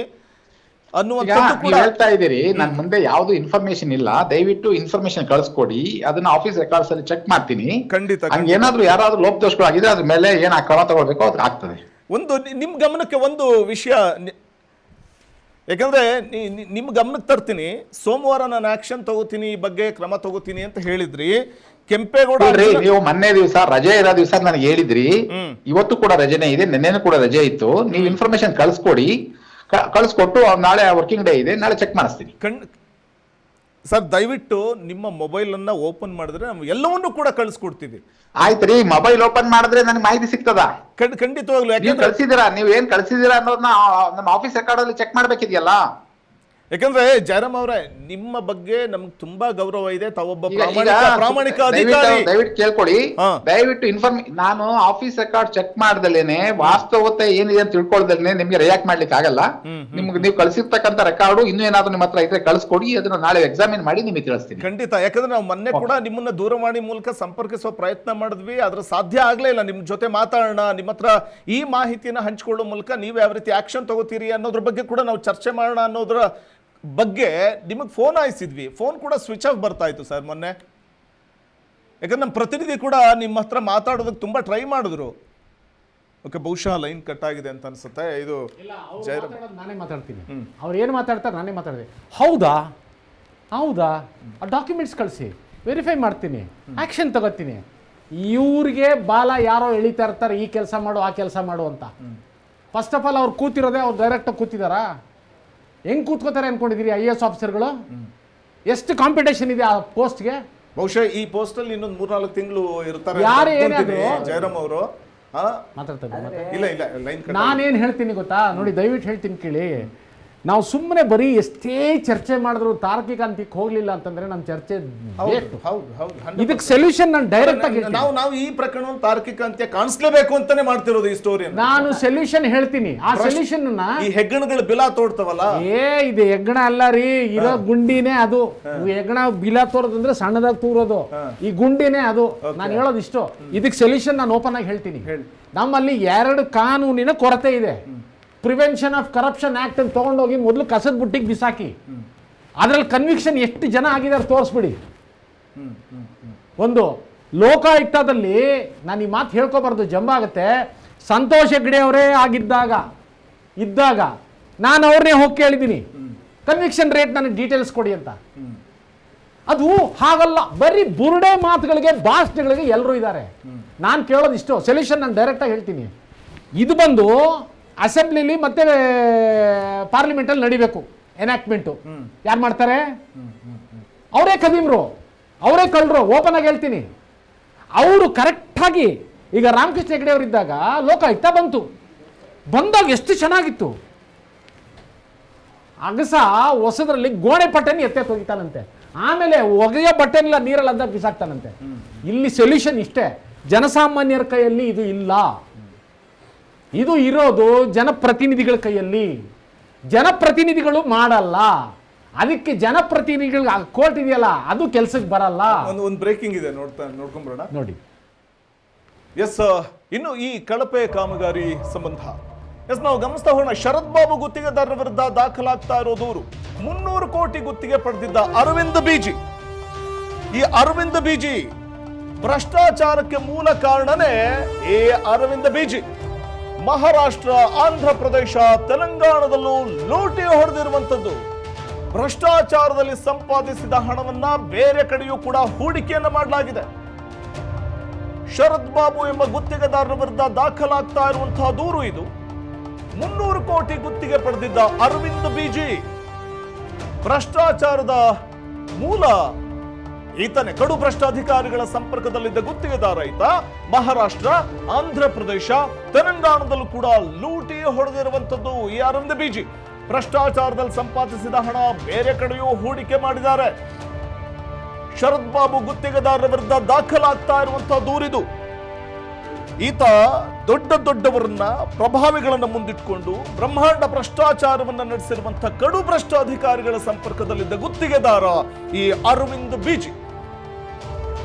ಅನ್ನುವಂಥದ್ದು ಹೇಳ್ತಾ ಇದ್ದೀರಿ. ನನ್ ಮುಂದೆ ಯಾವ್ದು ಇನ್ಫಾರ್ಮೇಶನ್ ಇಲ್ಲ. ದಯವಿಟ್ಟು ಇನ್ಫಾರ್ಮೇಶನ್ ಕಳಿಸ್ಕೊಡಿ, ಅದನ್ನ ಆಫೀಸ್ ರೆಕಾರ್ಡ್ಸ್ ಅಲ್ಲಿ ಚೆಕ್ ಮಾಡ್ತೀನಿ. ಖಂಡಿತ ಏನಾದ್ರು ಯಾರಾದ್ರೂ ಲೋಪದೋಷಗಳಾಗಿದ್ರೆ ಅದ್ರ ಮೇಲೆ ಏನ್ ಕ್ರಮ ತಗೊಳ್ಬೇಕು ಅದ್ರ ಆಗ್ತದೆ. ಒಂದು ನಿಮ್ಮ ಗಮನಕ್ಕೆ ಒಂದು ವಿಷಯ, ಯಾಕಂದ್ರೆ ನಿಮ್ಮ ಗಮನಕ್ಕೆ ತರ್ತೀನಿ. ಸೋಮವಾರ ನಾನು ಆಕ್ಷನ್ ತಗೋತೀನಿ, ಈ ಬಗ್ಗೆ ಕ್ರಮ ತಗೋತೀನಿ ಅಂತ ಹೇಳಿದ್ರಿ. ಕೆಂಪೇಗೌಡ ನೀವು ಮೊನ್ನೆ ದಿವಸ ರಜೆ ಇರೋ ದಿವಸ ನನಗೆ ಹೇಳಿದ್ರಿ. ಇವತ್ತು ಕೂಡ ರಜೆನೇ ಇದೆ, ನಿನ್ನೆನೂ ಕೂಡ ರಜೆ ಇತ್ತು. ನೀವು ಇನ್ಫಾರ್ಮೇಶನ್ ಕಳಿಸ್ಕೊಟ್ಟು ನಾಳೆ ವರ್ಕಿಂಗ್ ಡೇ ಇದೆ, ನಾಳೆ ಚೆಕ್ ಮಾಡಿಸ್ತೀನಿ. ಸರ್, ದಯವಿಟ್ಟು ನಿಮ್ಮ ಮೊಬೈಲ್ ಅನ್ನ ಓಪನ್ ಮಾಡಿದ್ರೆ ನಾವು ಎಲ್ಲವನ್ನೂ ಕೂಡ ಕಳಿಸ್ಕೊಡ್ತೀವಿ. ಆಯ್ತ್ರಿ, ಮೊಬೈಲ್ ಓಪನ್ ಮಾಡಿದ್ರೆ ನನಗೆ ಮಾಹಿತಿ ಸಿಗ್ತದ? ಖಂಡಿತವಾಗ್ಲು. ಕಳ್ಸಿದಿರಾ, ನೀವ್ ಏನ್ ಕಳ್ಸಿದಿರಾ ಅನ್ನೋದನ್ನ ನಮ್ಮ ಆಫೀಸ್ ರೆಕಾರ್ಡ್ ಅಲ್ಲಿ ಚೆಕ್ ಮಾಡ್ಬೇಕಿದೆಯಲ್ಲ. ಯಾಕಂದ್ರೆ ಜಯರಾಮ್ ಅವರೇ, ನಿಮ್ಮ ಬಗ್ಗೆ ನಮ್ಗೆ ತುಂಬಾ ಗೌರವ ಇದೆ. ತಾವೊಬ್ಬ ಪ್ರಾಮಾಣಿಕ ಅಧಿಕಾರಿ. ದಯವಿಟ್ಟು ಕೇಳ್ಕೊಳ್ಳಿ, ದಯವಿಟ್ಟು ನಾನು ಆಫೀಸ್ ರೆಕಾರ್ಡ್ ಚೆಕ್ ಮಾಡ್ದಲೇನೆ, ವಾಸ್ತವತೆ ಏನಿದೆ ಅಂತ ತಿಳ್ಕೊಳ್ದಲೇನೆ ನಿಮ್ಗೆ ರಿಯಾಕ್ಟ್ ಮಾಡ್ಲಿಕ್ಕೆ ಆಗಲ್ಲ. ನಿಮ್ಗೆ ನೀವು ಕಳ್ಸಿರ್ತಕ್ಕಂಥ ರೆಕಾರ್ಡು ಇನ್ನೂ ಏನಾದ್ರು ನಿಮ್ಮ ಹತ್ರ ಇದ್ರೆ ಕಳ್ಸ್ಕೊಡಿ, ಅದನ್ನ ನಾಳೆ ಎಕ್ಸಾಮಿನ್ ಮಾಡಿ ನಿಮಗೆ ತಿಳಿಸ್ತೀನಿ. ಖಂಡಿತ. ಯಾಕಂದ್ರೆ ನಾವು ಮೊನ್ನೆ ಕೂಡ ನಿಮ್ಮನ್ನ ದೂರವಾಣಿ ಮೂಲಕ ಸಂಪರ್ಕಿಸುವ ಪ್ರಯತ್ನ ಮಾಡಿದ್ವಿ, ಅದ್ರ ಸಾಧ್ಯ ಆಗ್ಲೇ ಇಲ್ಲ. ನಿಮ್ ಜೊತೆ ಮಾತಾಡೋಣ, ನಿಮ್ಮ ಹತ್ರ ಈ ಮಾಹಿತಿಯನ್ನ ಹಂಚಿಕೊಳ್ಳೋ ಮೂಲಕ ನೀವು ಯಾವ ರೀತಿ ಆಕ್ಷನ್ ತಗೋತೀರಿ ಅನ್ನೋದ್ರ ಬಗ್ಗೆ ಕೂಡ ನಾವು ಚರ್ಚೆ ಮಾಡೋಣ ಅನ್ನೋದ್ರ ಬಗ್ಗೆ ನಿಮಗೆ ಫೋನ್ ಆಯಿಸಿದ್ವಿ. ಫೋನ್ ಕೂಡ ಸ್ವಿಚ್ ಆಫ್ ಬರ್ತಾ ಇತ್ತು ಸರ್ ಮೊನ್ನೆ. ಯಾಕಂದ್ರೆ ನಮ್ಮ ಪ್ರತಿನಿಧಿ ಕೂಡ ನಿಮ್ಮ ಹತ್ರ ಮಾತಾಡೋದಕ್ಕೆ ತುಂಬಾ ಟ್ರೈ ಮಾಡಿದ್ರು. ಓಕೆ, ಬಹುಶಃ ಲೈನ್ ಕಟ್ ಆಗಿದೆ ಅಂತ ಅನ್ಸುತ್ತೆ. ಇದು ನಾನೇ ಮಾತಾಡ್ತೀನಿ. ಅವ್ರು ಏನು ಮಾತಾಡ್ತಾರೆ ನಾನೇ ಮಾತಾಡಿದೆ. ಹೌದಾ, ಆ ಡಾಕ್ಯುಮೆಂಟ್ಸ್ ಕಳಿಸಿ, ವೆರಿಫೈ ಮಾಡ್ತೀನಿ, ಆಕ್ಷನ್ ತಗೋತೀನಿ. ಇವ್ರಿಗೆ ಬಾಲ ಯಾರೋ ಎಳಿತಾ ಇರ್ತಾರೆ, ಈ ಕೆಲಸ ಮಾಡು ಆ ಕೆಲಸ ಮಾಡು ಅಂತ. ಫಸ್ಟ್ ಆಫ್ ಆಲ್ ಅವ್ರು ಕೂತಿರೋದೇ, ಅವ್ರು ಡೈರೆಕ್ಟಾಗಿ ಕೂತಿದಾರಾ? ಹೆಂಗ್ ಕೂತ್ಕೋತಾರೆ ಅನ್ಕೊಂಡಿದ್ದೀರಿ? IAS ಆಫೀಸರ್ಗಳು ಎಷ್ಟು ಕಾಂಪಿಟೇಷನ್ ಇದೆ ಆ ಪೋಸ್ಟ್ಗೆ? ಬಹುಶಃ ಈ ಪೋಸ್ಟ್ ಅಲ್ಲಿ ಇನ್ನೊಂದು 3-4 ತಿಂಗಳು ಇರ್ತಾರೆ ಜಯರಾಮ್ ಅವರು. ಮಾತಾಡ್ತಾರೆ. ಇಲ್ಲ ಲೈನ್ ನಾನೇನು ಹೇಳ್ತೀನಿ ಗೊತ್ತಾ, ನೋಡಿ ದಯವಿಟ್ಟು ಹೇಳ್ತೀನಿ ಕೇಳಿ. ನಾವು ಸುಮ್ಮನೆ ಬರೀ ಎಷ್ಟೇ ಚರ್ಚೆ ಮಾಡಿದ್ರು ತಾರ್ಕಿಕ ಅಂತಿಕ್ ಹೋಗ್ಲಿಲ್ಲ ಅಂತಂದ್ರೆ ನಮ್ಮ ಚರ್ಚೆ ಇದಕ್ಕೆ ಸೊಲ್ಯೂಷನ್ ನಾನು ಡೈರೆಕ್ಟ್ ಆಗಿ ನಾವು ಈ ಪ್ರಕರಣವನ್ನು ತಾರ್ಕಿಕ ಅಂತ್ಯ ಕಾಣಿಸ್ಲೇಬೇಕು ಅಂತಾನೆ ಮಾಡ್ತಿರೋದು ಈ ಸ್ಟೋರಿ. ನಾನು ಸೊಲ್ಯೂಷನ್ ಹೇಳ್ತೀನಿ. ಆ ಸೊಲ್ಯೂಷನ್ ಈ ಹೆಗ್ಗಣಗಳು ಬಿಲಾ ತೋಡ್ತವಲ್ಲ, ಇದು ಹೆಗ್ಗಣ ಅಲ್ಲ ರೀ, ಇರೋ ಗುಂಡಿನೇ ಅದು. ಹೆಗ್ಗಣ ಬಿಲಾ ತೋರೋದಂದ್ರೆ ಸಣ್ಣದಾಗಿ ತೂರೋದು, ಈ ಗುಂಡಿನೇ ಅದು. ನಾನು ಹೇಳೋದು ಇಷ್ಟು. ಇದಕ್ಕೆ ಸೊಲ್ಯೂಷನ್ ನಾನು ಓಪನ್ ಆಗಿ ಹೇಳ್ತೀನಿ. ನಮ್ಮಲ್ಲಿ 2 ಕಾನೂನಿನ ಕೊರತೆ ಇದೆ. ಪ್ರಿವೆನ್ಷನ್ ಆಫ್ ಕರಪ್ಷನ್ ಆಕ್ಟ್ ಅಂತ ತೊಗೊಂಡೋಗಿ ಮೊದಲು ಕಸದ ಬುಟ್ಟಿಗೆ ಬಿಸಾಕಿ, ಅದರಲ್ಲಿ ಕನ್ವಿಕ್ಷನ್ ಎಷ್ಟು ಜನ ಆಗಿದ್ದಾರೆ ತೋರಿಸ್ಬಿಡಿ. ಒಂದು ಲೋಕಾಯುಕ್ತದಲ್ಲಿ ನಾನು ಈ ಮಾತು ಹೇಳ್ಕೊಬಾರ್ದು, ಜಂಬ ಆಗುತ್ತೆ. ಸಂತೋಷ್ ಹೆಗ್ಡೆ ಅವರೇ ಇದ್ದಾಗ ನಾನು ಅವ್ರನ್ನೇ ಹೋಗಿ ಕೇಳಿದ್ದೀನಿ ಕನ್ವಿಕ್ಷನ್ ರೇಟ್ ನನಗೆ ಡೀಟೇಲ್ಸ್ ಕೊಡಿ ಅಂತ. ಅದು ಹಾಗಲ್ಲ, ಬರೀ ಬುರುಡೆ ಮಾತುಗಳಿಗೆ ಭಾಷಣಗಳಿಗೆ ಎಲ್ಲರೂ ಇದ್ದಾರೆ. ನಾನು ಕೇಳೋದು ಇಷ್ಟು, ಸೊಲ್ಯೂಷನ್ ನಾನು ಡೈರೆಕ್ಟಾಗಿ ಹೇಳ್ತೀನಿ. ಇದು ಬಂದು ಅಸೆಂಬ್ಲಿಲಿ ಮತ್ತೆ ಪಾರ್ಲಿಮೆಂಟಲ್ಲಿ ನಡಿಬೇಕು ಎನಾಕ್ಟ್ಮೆಂಟು. ಯಾರು ಮಾಡ್ತಾರೆ? ಅವರೇ ಖದೀಮ್ರು, ಅವರೇ ಕಳ್ಳರು, ಓಪನ್ ಆಗಿ ಹೇಳ್ತೀನಿ. ಅವರು ಕರೆಕ್ಟಾಗಿ ಈಗ ರಾಮಕೃಷ್ಣ ಹೆಗಡೆ ಅವರಿದ್ದಾಗ ಲೋಕಾಯುಕ್ತ ಬಂದಾಗ ಎಷ್ಟು ಚೆನ್ನಾಗಿತ್ತು. ಅಗಸ ಹೊಸದ್ರಲ್ಲಿ ಗೋಣೆ ಪಟ್ಟೆನ ಎತ್ತೆ ತೊಗಿತಾನಂತೆ, ಆಮೇಲೆ ಒಗೆಯೋ ಬಟ್ಟೆನೆಲ್ಲ ನೀರಲ್ಲಿ ಅಂದಾಗ ಬಿಸಾಕ್ತಾನಂತೆ. ಇಲ್ಲಿ ಸೊಲ್ಯೂಷನ್ ಇಷ್ಟೇ, ಜನಸಾಮಾನ್ಯರ ಕೈಯಲ್ಲಿ ಇದು ಇಲ್ಲ, ಇದು ಇರೋದು ಜನಪ್ರತಿನಿಧಿಗಳ ಕೈಯಲ್ಲಿ. ಜನಪ್ರತಿನಿಧಿಗಳು ಮಾಡಲ್ಲ, ಅದಕ್ಕೆ ಜನಪ್ರತಿನಿಧಿಗಳು ಕೋರ್ಟ್ ಇದೆಯಲ್ಲ ಅದು ಕೆಲಸಕ್ಕೆ ಬರಲ್ಲ. ಒಂದು ಬ್ರೇಕಿಂಗ್ ಇದೆ, ನೋಡ್ಕೊಂಡ್ಬರೋಣ ನೋಡಿ. ಎಸ್, ಇನ್ನು ಈ ಕಳಪೆ ಕಾಮಗಾರಿ ಸಂಬಂಧ ನಾವು ಗಮನಿಸ್ತಾ ಹೋಗೋಣ. ಶರತ್ ಬಾಬು ಗುತ್ತಿಗೆದಾರರ ವಿರುದ್ಧ ದಾಖಲಾಗ್ತಾ ಇರೋ ದೂರು, 300 ಕೋಟಿ ಗುತ್ತಿಗೆ ಪಡೆದಿದ್ದ ಅರವಿಂದ್ ಬಿಜಿ. ಈ ಅರವಿಂದ್ ಬಿಜಿ ಭ್ರಷ್ಟಾಚಾರಕ್ಕೆ ಮೂಲ ಕಾರಣನೇ ಈ ಅರವಿಂದ್ ಬಿಜಿ. ಮಹಾರಾಷ್ಟ್ರ, ಆಂಧ್ರ ಪ್ರದೇಶ, ತೆಲಂಗಾಣದಲ್ಲೂ ಲೂಟಿ ಹೊಡೆದಿರುವಂತದ್ದು. ಭ್ರಷ್ಟಾಚಾರದಲ್ಲಿ ಸಂಪಾದಿಸಿದ ಹಣವನ್ನ ಬೇರೆ ಕಡೆಯೂ ಕೂಡ ಹೂಡಿಕೆಯನ್ನ ಮಾಡಲಾಗಿದೆ. ಶರತ್ ಬಾಬು ಎಂಬ ಗುತ್ತಿಗೆದಾರರ ವಿರುದ್ಧ ದಾಖಲಾಗ್ತಾ ಇರುವಂತಹ ದೂರು ಇದು. 300 ಕೋಟಿ ಗುತ್ತಿಗೆ ಪಡೆದಿದ್ದ ಅರವಿಂದ್ ಬಿಜಿ ಭ್ರಷ್ಟಾಚಾರದ ಮೂಲ ಈತನೇ. ಕಡು ಭ್ರಷ್ಟ ಅಧಿಕಾರಿಗಳ ಸಂಪರ್ಕದಲ್ಲಿದ್ದ ಗುತ್ತಿಗೆದಾರ ಈತ. ಮಹಾರಾಷ್ಟ್ರ, ಆಂಧ್ರ ಪ್ರದೇಶ, ತೆಲಂಗಾಣದಲ್ಲೂ ಕೂಡ ಲೂಟಿ ಹೊಡೆದಿರುವಂತದ್ದು ಈ ಅರವಿಂದ್ ಬಿಜಿ. ಭ್ರಷ್ಟಾಚಾರದಲ್ಲಿ ಸಂಪಾದಿಸಿದ ಹಣ ಬೇರೆ ಕಡೆಯೂ ಹೂಡಿಕೆ ಮಾಡಿದ್ದಾರೆ. ಶರತ್ ಬಾಬು ಗುತ್ತಿಗೆದಾರರ ವಿರುದ್ಧ ದಾಖಲಾಗ್ತಾ ಇರುವಂತಹ ದೂರಿದು. ಈತ ದೊಡ್ಡವರನ್ನ, ಪ್ರಭಾವಿಗಳನ್ನ ಮುಂದಿಟ್ಕೊಂಡು ಬ್ರಹ್ಮಾಂಡ ಭ್ರಷ್ಟಾಚಾರವನ್ನ ನಡೆಸಿರುವಂತಹ ಕಡು ಭ್ರಷ್ಟ ಅಧಿಕಾರಿಗಳ ಸಂಪರ್ಕದಲ್ಲಿದ್ದ ಗುತ್ತಿಗೆದಾರ ಈ ಅರವಿಂದ್ ಬಿಜಿ.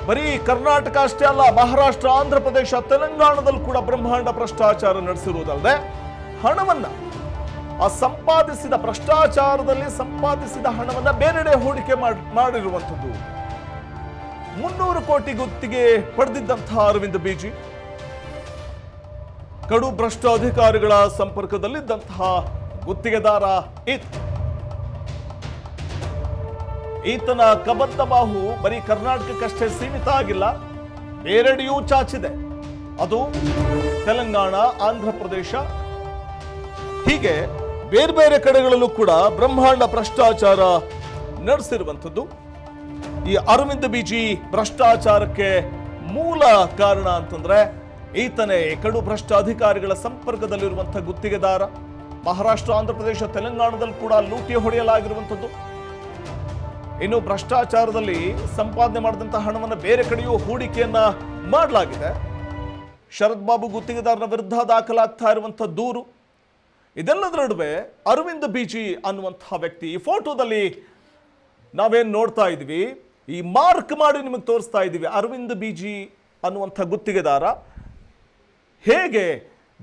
ಬರೀ ಕರ್ನಾಟಕ ಅಷ್ಟೇ ಅಲ್ಲ, ಮಹಾರಾಷ್ಟ್ರ, ಆಂಧ್ರ ಪ್ರದೇಶ, ತೆಲಂಗಾಣದಲ್ಲೂ ಕೂಡ ಬ್ರಹ್ಮಾಂಡ ಭ್ರಷ್ಟಾಚಾರ ನಡೆಸಿರುವುದಲ್ಲದೆ ಹಣವನ್ನ ಸಂಪಾದಿಸಿದ ಭ್ರಷ್ಟಾಚಾರದಲ್ಲಿ ಸಂಪಾದಿಸಿದ ಹಣವನ್ನ ಬೇರೆಡೆ ಹೂಡಿಕೆ ಮಾಡಿರುವಂಥದ್ದು. 300 ಕೋಟಿ ಗುತ್ತಿಗೆ ಪಡೆದಿದ್ದಂತಹ ಅರವಿಂದ್ ಬಿಜಿ ಕಡು ಭ್ರಷ್ಟ ಅಧಿಕಾರಿಗಳ ಸಂಪರ್ಕದಲ್ಲಿದ್ದಂತಹ ಗುತ್ತಿಗೆದಾರ ಈತನ ಕಬದ್ದ ಬಾಹು ಬರೀ ಕರ್ನಾಟಕಕ್ಕಷ್ಟೇ ಸೀಮಿತ ಆಗಿಲ್ಲ, ಬೇರೆಡೆಯೂ ಚಾಚಿದೆ. ಅದು ತೆಲಂಗಾಣ, ಆಂಧ್ರ ಪ್ರದೇಶ, ಹೀಗೆ ಬೇರೆ ಬೇರೆ ಕಡೆಗಳಲ್ಲೂ ಕೂಡ ಬ್ರಹ್ಮಾಂಡ ಭ್ರಷ್ಟಾಚಾರ ನಡೆಸಿರುವಂಥದ್ದು. ಈ ಅರವಿಂದ್ ಬಿಜಿ ಭ್ರಷ್ಟಾಚಾರಕ್ಕೆ ಮೂಲ ಕಾರಣ ಅಂತಂದ್ರೆ ಈತನೇ. ಕಡು ಭ್ರಷ್ಟ ಅಧಿಕಾರಿಗಳ ಸಂಪರ್ಕದಲ್ಲಿರುವಂತಹ ಗುತ್ತಿಗೆದಾರ. ಮಹಾರಾಷ್ಟ್ರ, ಆಂಧ್ರ ಪ್ರದೇಶ, ತೆಲಂಗಾಣದಲ್ಲಿ ಕೂಡ ಲೂಟಿ ಹೊಡೆಯಲಾಗಿರುವಂಥದ್ದು. ಇನ್ನು ಭ್ರಷ್ಟಾಚಾರದಲ್ಲಿ ಸಂಪಾದನೆ ಮಾಡಿದಂತಹ ಹಣವನ್ನು ಬೇರೆ ಕಡೆಯೂ ಹೂಡಿಕೆಯನ್ನ ಮಾಡಲಾಗಿದೆ. ಶರತ್ ಬಾಬು ಗುತ್ತಿಗೆದಾರರ ವಿರುದ್ಧ ದಾಖಲಾಗ್ತಾ ಇರುವಂತಹ ದೂರು. ಇದೆಲ್ಲದರ ನಡುವೆ ಅರವಿಂದ್ ಬಿಜಿ ಅನ್ನುವಂತಹ ವ್ಯಕ್ತಿ, ಈ ಫೋಟೋದಲ್ಲಿ ನಾವೇನು ನೋಡ್ತಾ ಇದ್ವಿ, ಈ ಮಾರ್ಕ್ ಮಾಡಿ ನಿಮಗೆ ತೋರಿಸ್ತಾ ಇದ್ದೀವಿ. ಅರವಿಂದ್ ಬಿಜಿ ಅನ್ನುವಂಥ ಗುತ್ತಿಗೆದಾರ ಹೇಗೆ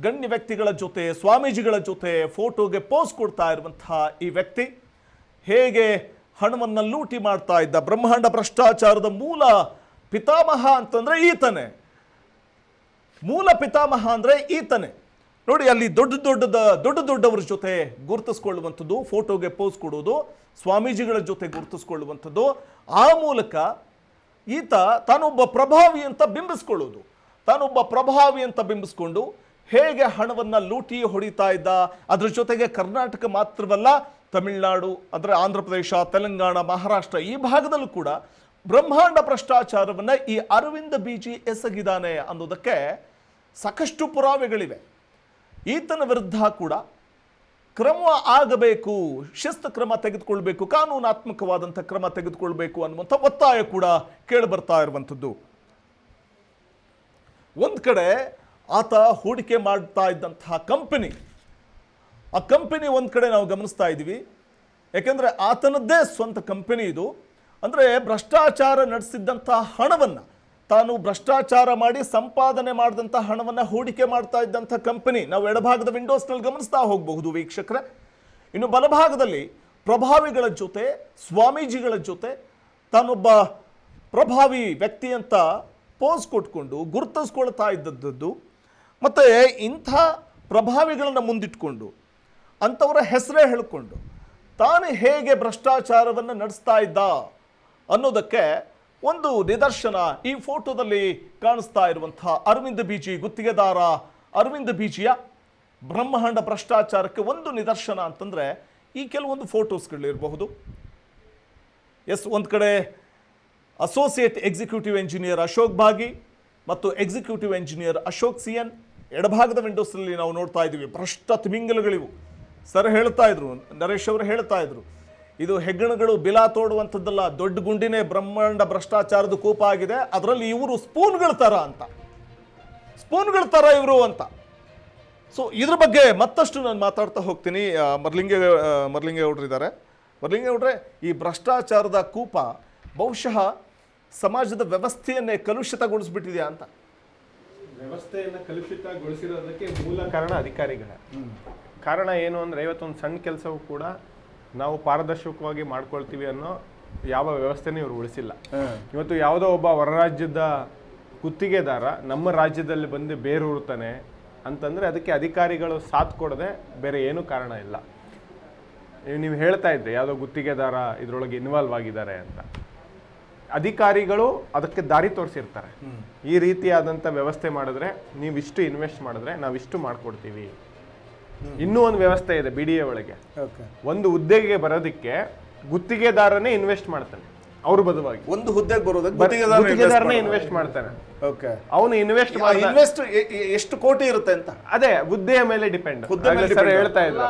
ಗಣ್ಯ ವ್ಯಕ್ತಿಗಳ ಜೊತೆ, ಸ್ವಾಮೀಜಿಗಳ ಜೊತೆ ಫೋಟೋಗೆ ಪೋಸ್ ಕೊಡ್ತಾ ಇರುವಂತಹ ಈ ವ್ಯಕ್ತಿ ಹೇಗೆ ಹಣವನ್ನು ಲೂಟಿ ಮಾಡ್ತಾ ಇದ್ದ. ಬ್ರಹ್ಮಾಂಡ ಭ್ರಷ್ಟಾಚಾರದ ಮೂಲ ಪಿತಾಮಹ ಅಂತಂದ್ರೆ ಈತನೇ. ಮೂಲ ಪಿತಾಮಹ ಅಂದ್ರೆ ಈತನೇ. ನೋಡಿ, ಅಲ್ಲಿ ದೊಡ್ಡವರ ಜೊತೆ ಗುರುತಿಸ್ಕೊಳ್ಳುವಂಥದ್ದು, ಫೋಟೋಗೆ ಪೋಸ್ ಕೊಡೋದು, ಸ್ವಾಮೀಜಿಗಳ ಜೊತೆ ಗುರುತಿಸ್ಕೊಳ್ಳುವಂಥದ್ದು. ಆ ಮೂಲಕ ಈತ ತಾನೊಬ್ಬ ಪ್ರಭಾವಿ ಅಂತ ಬಿಂಬಿಸ್ಕೊಳ್ಳೋದು. ತಾನೊಬ್ಬ ಪ್ರಭಾವಿ ಅಂತ ಬಿಂಬಿಸ್ಕೊಂಡು ಹೇಗೆ ಹಣವನ್ನು ಲೂಟಿ ಹೊಡಿತಾ ಇದ್ದ. ಅದ್ರ ಜೊತೆಗೆ ಕರ್ನಾಟಕ ಮಾತ್ರವಲ್ಲ, ತಮಿಳುನಾಡು, ಅಂದರೆ ಆಂಧ್ರ ಪ್ರದೇಶ, ತೆಲಂಗಾಣ, ಮಹಾರಾಷ್ಟ್ರ ಈ ಭಾಗದಲ್ಲೂ ಕೂಡ ಬ್ರಹ್ಮಾಂಡ ಭ್ರಷ್ಟಾಚಾರವನ್ನು ಈ ಅರವಿಂದ್ ಬಿಜಿ ಎಸಗಿದ್ದಾನೆ ಅನ್ನೋದಕ್ಕೆ ಸಾಕಷ್ಟು ಪುರಾವೆಗಳಿವೆ. ಈತನ ವಿರುದ್ಧ ಕೂಡ ಕ್ರಮ ಆಗಬೇಕು, ಶಿಸ್ತು ಕ್ರಮ ತೆಗೆದುಕೊಳ್ಬೇಕು, ಕಾನೂನಾತ್ಮಕವಾದಂಥ ಕ್ರಮ ತೆಗೆದುಕೊಳ್ಬೇಕು ಅನ್ನುವಂಥ ಒತ್ತಾಯ ಕೂಡ ಕೇಳಿಬರ್ತಾ ಇರುವಂಥದ್ದು. ಒಂದು ಕಡೆ ಆತ ಹೂಡಿಕೆ ಮಾಡ್ತಾ ಇದ್ದಂತಹ ಕಂಪನಿ, ಆ ಕಂಪನಿ ಒಂದು ಕಡೆ ನಾವು ಗಮನಿಸ್ತಾ ಇದ್ದೀವಿ. ಯಾಕೆಂದರೆ ಆತನದ್ದೇ ಸ್ವಂತ ಕಂಪನಿ ಇದು. ಅಂದರೆ ಭ್ರಷ್ಟಾಚಾರ ನಡೆಸಿದ್ದಂತಹ ಹಣವನ್ನು ತಾನು ಭ್ರಷ್ಟಾಚಾರ ಮಾಡಿ ಸಂಪಾದನೆ ಮಾಡಿದಂಥ ಹಣವನ್ನು ಹೂಡಿಕೆ ಮಾಡ್ತಾ ಇದ್ದಂಥ ಕಂಪನಿ. ನಾವು ಎಡಭಾಗದ ವಿಂಡೋಸ್ನಲ್ಲಿ ಗಮನಿಸ್ತಾ ಹೋಗಬಹುದು ವೀಕ್ಷಕರೇ. ಇನ್ನು ಬಲಭಾಗದಲ್ಲಿ ಪ್ರಭಾವಿಗಳ ಜೊತೆ, ಸ್ವಾಮೀಜಿಗಳ ಜೊತೆ ತಾನೊಬ್ಬ ಪ್ರಭಾವಿ ವ್ಯಕ್ತಿ ಅಂತ ಪೋಸ್ ಕೊಟ್ಕೊಂಡು ಗುರುತಿಸ್ಕೊಳ್ತಾ ಇದ್ದದ್ದು. ಮತ್ತು ಇಂಥ ಪ್ರಭಾವಿಗಳನ್ನು ಮುಂದಿಟ್ಕೊಂಡು ಅಂಥವರ ಹೆಸರೇ ಹೇಳಿಕೊಂಡು ತಾನು ಹೇಗೆ ಭ್ರಷ್ಟಾಚಾರವನ್ನು ನಡೆಸ್ತಾ ಇದ್ದ ಅನ್ನೋದಕ್ಕೆ ಒಂದು ನಿದರ್ಶನ ಈ ಫೋಟೋದಲ್ಲಿ ಕಾಣಿಸ್ತಾ ಇರುವಂಥ ಅರವಿಂದ್ ಬೀಜಿ, ಗುತ್ತಿಗೆದಾರ ಅರವಿಂದ್ ಬೀಜಿಯ ಬ್ರಹ್ಮಾಂಡ ಭ್ರಷ್ಟಾಚಾರಕ್ಕೆ ಒಂದು ನಿದರ್ಶನ ಅಂತಂದರೆ ಈ ಕೆಲವೊಂದು ಫೋಟೋಸ್ಗಳಿರಬಹುದು. ಎಸ್, ಒಂದು ಕಡೆ ಅಸೋಸಿಯೇಟ್ ಎಕ್ಸಿಕ್ಯೂಟಿವ್ ಎಂಜಿನಿಯರ್ ಅಶೋಕ್ ಭಾಗಿ ಮತ್ತು ಎಕ್ಸಿಕ್ಯೂಟಿವ್ ಎಂಜಿನಿಯರ್ ಅಶೋಕ್ ಸಿಎನ್. ಎಡಭಾಗದ ವಿಂಡೋಸ್ನಲ್ಲಿ ನಾವು ನೋಡ್ತಾ ಇದ್ದೀವಿ ಭ್ರಷ್ಟ ತಿಮಿಂಗಲಗಳಿವು. ಸರ್ ಹೇಳ್ತಾ ಇದ್ರು, ನರೇಶ್ ಅವರು ಹೇಳ್ತಾ ಇದ್ರು, ಇದು ಹೆಗ್ಗಣಗಳು ಬಿಲ ತೋಡುವಂಥದ್ದಲ್ಲ, ದೊಡ್ಡ ಗುಂಡಿನೇ ಬ್ರಹ್ಮಾಂಡ ಭ್ರಷ್ಟಾಚಾರದ ಕೂಪ ಆಗಿದೆ, ಅದರಲ್ಲಿ ಇವರು ಸ್ಪೂನ್ಗಳ ಥರ ಅಂತ, ಸ್ಪೂನ್ಗಳ ಥರ ಇವರು ಅಂತ. ಸೊ ಇದ್ರ ಬಗ್ಗೆ ಮತ್ತಷ್ಟು ನಾನು ಮಾತಾಡ್ತಾ ಹೋಗ್ತೀನಿ. ಮರ್ಲಿಂಗೇಗೌಡರು ಇದ್ದಾರೆ. ಮರ್ಲಿಂಗೇಗೌಡ್ರೆ, ಈ ಭ್ರಷ್ಟಾಚಾರದ ಕೂಪ ಬಹುಶಃ ಸಮಾಜದ ವ್ಯವಸ್ಥೆಯನ್ನೇ ಕಲುಷಿತಗೊಳಿಸ್ಬಿಟ್ಟಿದೆಯಾ ಅಂತ? ವ್ಯವಸ್ಥೆಯನ್ನು ಕಲುಷಿತಗೊಳಿಸಿರೋದಕ್ಕೆ ಮೂಲ ಕಾರಣ ಅಧಿಕಾರಿಗಳೇ. ಕಾರಣ ಏನು ಅಂದರೆ, ಇವತ್ತೊಂದು ಸಣ್ಣ ಕೆಲಸವೂ ಕೂಡ ನಾವು ಪಾರದರ್ಶಕವಾಗಿ ಮಾಡ್ಕೊಳ್ತೀವಿ ಅನ್ನೋ ಯಾವ ವ್ಯವಸ್ಥೆನೂ ಇವರು ಉಳಿಸಿಲ್ಲ. ಇವತ್ತು ಯಾವುದೋ ಒಬ್ಬ ಹೊರ ರಾಜ್ಯದ ಗುತ್ತಿಗೆದಾರ ನಮ್ಮ ರಾಜ್ಯದಲ್ಲಿ ಬಂದು ಬೇರೂರ್ತಾನೆ ಅಂತಂದರೆ ಅದಕ್ಕೆ ಅಧಿಕಾರಿಗಳು ಸಾಥ್ ಕೊಡದೆ ಬೇರೆ ಏನೂ ಕಾರಣ ಇಲ್ಲ. ನೀವು ಹೇಳ್ತಾ ಇದ್ದೆ ಯಾವುದೋ ಗುತ್ತಿಗೆದಾರ ಇದರೊಳಗೆ ಇನ್ವಾಲ್ವ್ ಆಗಿದ್ದಾರೆ ಅಂತ. ಅಧಿಕಾರಿಗಳು ಅದಕ್ಕೆ ದಾರಿ ತೋರಿಸಿರ್ತಾರೆ. ಈ ರೀತಿಯಾದಂಥ ವ್ಯವಸ್ಥೆ ಮಾಡಿದ್ರೆ, ನೀವಿಷ್ಟು ಇನ್ವೆಸ್ಟ್ ಮಾಡಿದ್ರೆ ನಾವಿಷ್ಟು ಮಾಡಿಕೊಡ್ತೀವಿ. ಇನ್ನೂ ಒಂದು ವ್ಯವಸ್ಥೆ ಇದೆ BDA ಒಳಗೆ. ಒಂದು ಹುದ್ದೆಗೆ ಬರೋದಕ್ಕೆ ಗುತ್ತಿಗೆದಾರನೇ ಇನ್ವೆಸ್ಟ್ ಮಾಡ್ತಾನೆ. ಅವ್ರ ಬದಲಾಗಿ ಒಂದು ಹುದ್ದೆಗೆ ಬರೋದಕ್ಕೆ ಗುತ್ತಿಗೆದಾರನೇ ಇನ್ವೆಸ್ಟ್ ಮಾಡ್ತಾನೆ. ಅವನು ಇನ್ವೆಸ್ಟ್ ಎಷ್ಟು ಕೋಟಿ ಇರುತ್ತೆ ಅಂತ ಅದೇ ಹುದ್ದೆಯ ಮೇಲೆ ಡಿಪೆಂಡ್. ಸರ್ ಹೇಳ್ತಾ ಇದ್ರು,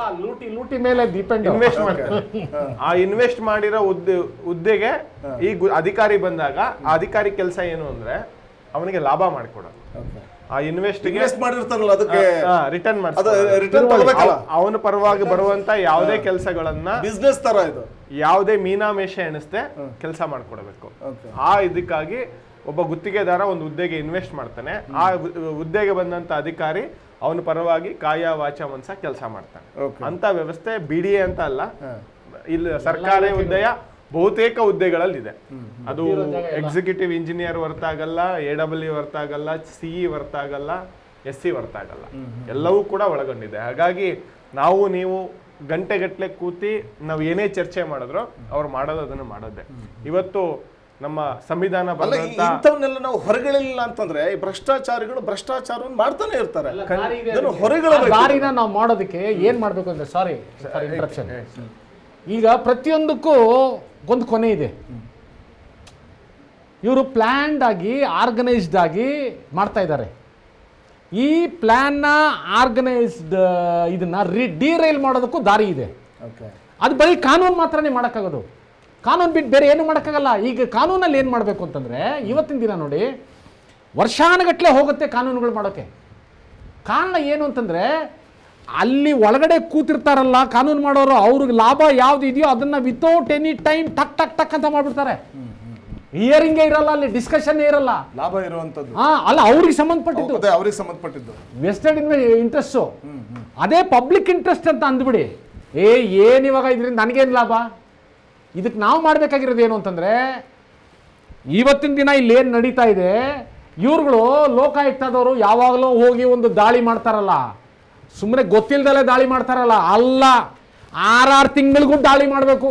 ಲೂಟಿ ಮೇಲೆ ಡಿಪೆಂಡ್ ಇನ್ವೆಸ್ಟ್ ಮಾಡ್ತಾನೆ. ಆ ಇನ್ವೆಸ್ಟ್ ಮಾಡಿರೋ ಹುದ್ದೆಗೆ ಈ ಅಧಿಕಾರಿ ಬಂದಾಗ ಆ ಅಧಿಕಾರಿ ಕೆಲಸ ಏನು ಅಂದ್ರೆ ಅವನಿಗೆ ಲಾಭ ಮಾಡಿಕೊಡೋದು. ಆ ಇನ್ವೆಸ್ಟ್ ಮಾಡಿರ್ತಾರಲ್ಲ ಅದಕ್ಕೆ ರಿಟರ್ನ್ ಮಾಡ್ತಾರೆ. ಅವನ ಪರವಾಗಿ ಬರುವಂತ ಯಾವುದೇ ಕೆಲಸಗಳನ್ನ ಬಿಸ್ನೆಸ್ ತರ ಇದು, ಯಾವುದೇ ಮೀನಾಮೇಷ ಎಣಿಸ್ದೆ ಕೆಲಸ ಮಾಡ್ಕೊಡ್ಬೇಕು. ಆ ಇದಕ್ಕಾಗಿ ಒಬ್ಬ ಗುತ್ತಿಗೆದಾರ ಒಂದು ಹುದ್ದೆಗೆ ಇನ್ವೆಸ್ಟ್ ಮಾಡ್ತಾನೆ. ಆ ಹುದ್ದೆಗೆ ಬಂದಂತ ಅಧಿಕಾರಿ ಅವನ ಪರವಾಗಿ ಕಾಯ ವಾಚ ಮನಸ ಕೆಲಸ ಮಾಡ್ತಾನೆ. ಅಂತ ವ್ಯವಸ್ಥೆ BDA ಅಂತ ಅಲ್ಲ, ಇಲ್ಲಿ ಸರ್ಕಾರಿ ಹುದ್ದೆಯ ಬಹುತೇಕ ಹುದ್ದೆಗಳಲ್ಲಿ ಇದೆ. ಅದು ಎಕ್ಸಿಕ್ಯೂಟಿವ್ ಇಂಜಿನಿಯರ್ ವರ್ತ್ ಆಗಲ್ಲ, AW ವರ್ತ್ ಆಗಲ್ಲ, CE ವರ್ತ್ ಆಗಲ್ಲ, SC ವರ್ತ್ ಆಗಲ್ಲ, ಎಲ್ಲವೂ ಕೂಡ ಒಳಗೊಂಡಿದೆ. ಹಾಗಾಗಿ ನೀವು ಗಂಟೆಗಟ್ಟಲೆ ಕೂತಿ ನಾವು ಏನೇ ಚರ್ಚೆ ಮಾಡಿದ್ರು ಅವ್ರು ಮಾಡೋದು ಅದನ್ನು ಮಾಡೋದೇ. ಇವತ್ತು ನಮ್ಮ ಸಂವಿಧಾನ ಇಂಥವನ್ನೆಲ್ಲ ನಾವು ಹೊರಗಳಿಲ್ಲ ಅಂತಂದ್ರೆ ಈ ಭ್ರಷ್ಟಾಚಾರಿಗಳು ಭ್ರಷ್ಟಾಚಾರವನ್ನು ಮಾಡ್ತಾನೆ ಇರ್ತಾರೆ. ದಾರಿನ ನಾವು ಮಾಡೋದಕ್ಕೆ ಏನ್ ಮಾಡ್ಬೇಕು ಅಂದ್ರೆ, ಸಾರಿ ಇಂಟರಪ್ಷನ್, ಈಗ ಪ್ರತಿಯೊಂದಕ್ಕೂ ಒಂದು ಕೊನೆ ಇದೆ. ಇವರು ಪ್ಲ್ಯಾನ್ಡ್ ಆಗಿ ಆರ್ಗನೈಸ್ಡ್ ಆಗಿ ಮಾಡ್ತಾ ಇದ್ದಾರೆ. ಈ ಪ್ಲ್ಯಾನ್ನ ಆರ್ಗನೈಸ್ಡ್ ಇದನ್ನ ಡಿರೈಲ್ ಮಾಡೋದಕ್ಕೂ ದಾರಿ ಇದೆ. ಅದು ಬರೀ ಕಾನೂನು ಮಾತ್ರನೇ ಮಾಡೋಕ್ಕಾಗೋದು. ಕಾನೂನು ಬಿಟ್ಟು ಬೇರೆ ಏನು ಮಾಡೋಕ್ಕಾಗಲ್ಲ. ಈಗ ಕಾನೂನಲ್ಲಿ ಏನು ಮಾಡಬೇಕು ಅಂತಂದರೆ, ಇವತ್ತಿನ ದಿನ ನೋಡಿ ವರ್ಷಾನುಗಟ್ಟಲೆ ಹೋಗುತ್ತೆ ಕಾನೂನುಗಳು ಮಾಡೋಕ್ಕೆ. ಕಾರಣ ಏನು ಅಂತಂದರೆ, ಅಲ್ಲಿ ಒಳಗಡೆ ಕೂತಿರ್ತಾರಲ್ಲ ಕಾನೂನು ಮಾಡೋರು, ಅವ್ರಿಗೆ ಲಾಭ ಯಾವ್ದು ಇದೆಯೋ ಅದನ್ನು ವಿತೌಟ್ ಎನಿ ಟೈಮ್ ಟಕ್ ಟಕ್ ಟಕ್ ಅಂತ ಮಾಡಿಬಿಡ್ತಾರೆ. ಹಿಯರಿಂಗೇ ಇರಲ್ಲ, ಅಲ್ಲಿ ಡಿಸ್ಕಷನ್ನೇ ಇರಲ್ಲ. ಲಾಭ ಇರುವಂಥದ್ದು ಅಲ್ಲ, ಅವ್ರಿಗೆ ಸಂಬಂಧಪಟ್ಟಿದ್ದು, ಅವ್ರಿಗೆ ಸಂಬಂಧಪಟ್ಟಿದ್ದು ವೆಸ್ಟೆಡ್ ಇಂಟ್ರೆಸ್ಟು. ಅದೇ ಪಬ್ಲಿಕ್ ಇಂಟ್ರೆಸ್ಟ್ ಅಂತ ಅಂದ್ಬಿಡಿ. ಏನಿವಾಗ ಇದರಿಂದ ನನಗೇನು ಲಾಭ? ಇದಕ್ಕೆ ನಾವು ಮಾಡಬೇಕಾಗಿರೋದು ಏನು ಅಂತಂದರೆ, ಇವತ್ತಿನ ದಿನ ಇಲ್ಲಿ ಏನು ನಡೀತಾ ಇದೆ, ಇವ್ರುಗಳು ಲೋಕಾಯುಕ್ತದವರು ಯಾವಾಗಲೂ ಹೋಗಿ ಒಂದು ದಾಳಿ ಮಾಡ್ತಾರಲ್ಲ, ಸುಮ್ಮನೆ ಗೊತ್ತಿಲ್ಲದಲ್ಲೇ ದಾಳಿ ಮಾಡ್ತಾರಲ್ಲ, ಅಲ್ಲ, 6 ತಿಂಗಳಿಗೂ ದಾಳಿ ಮಾಡಬೇಕು.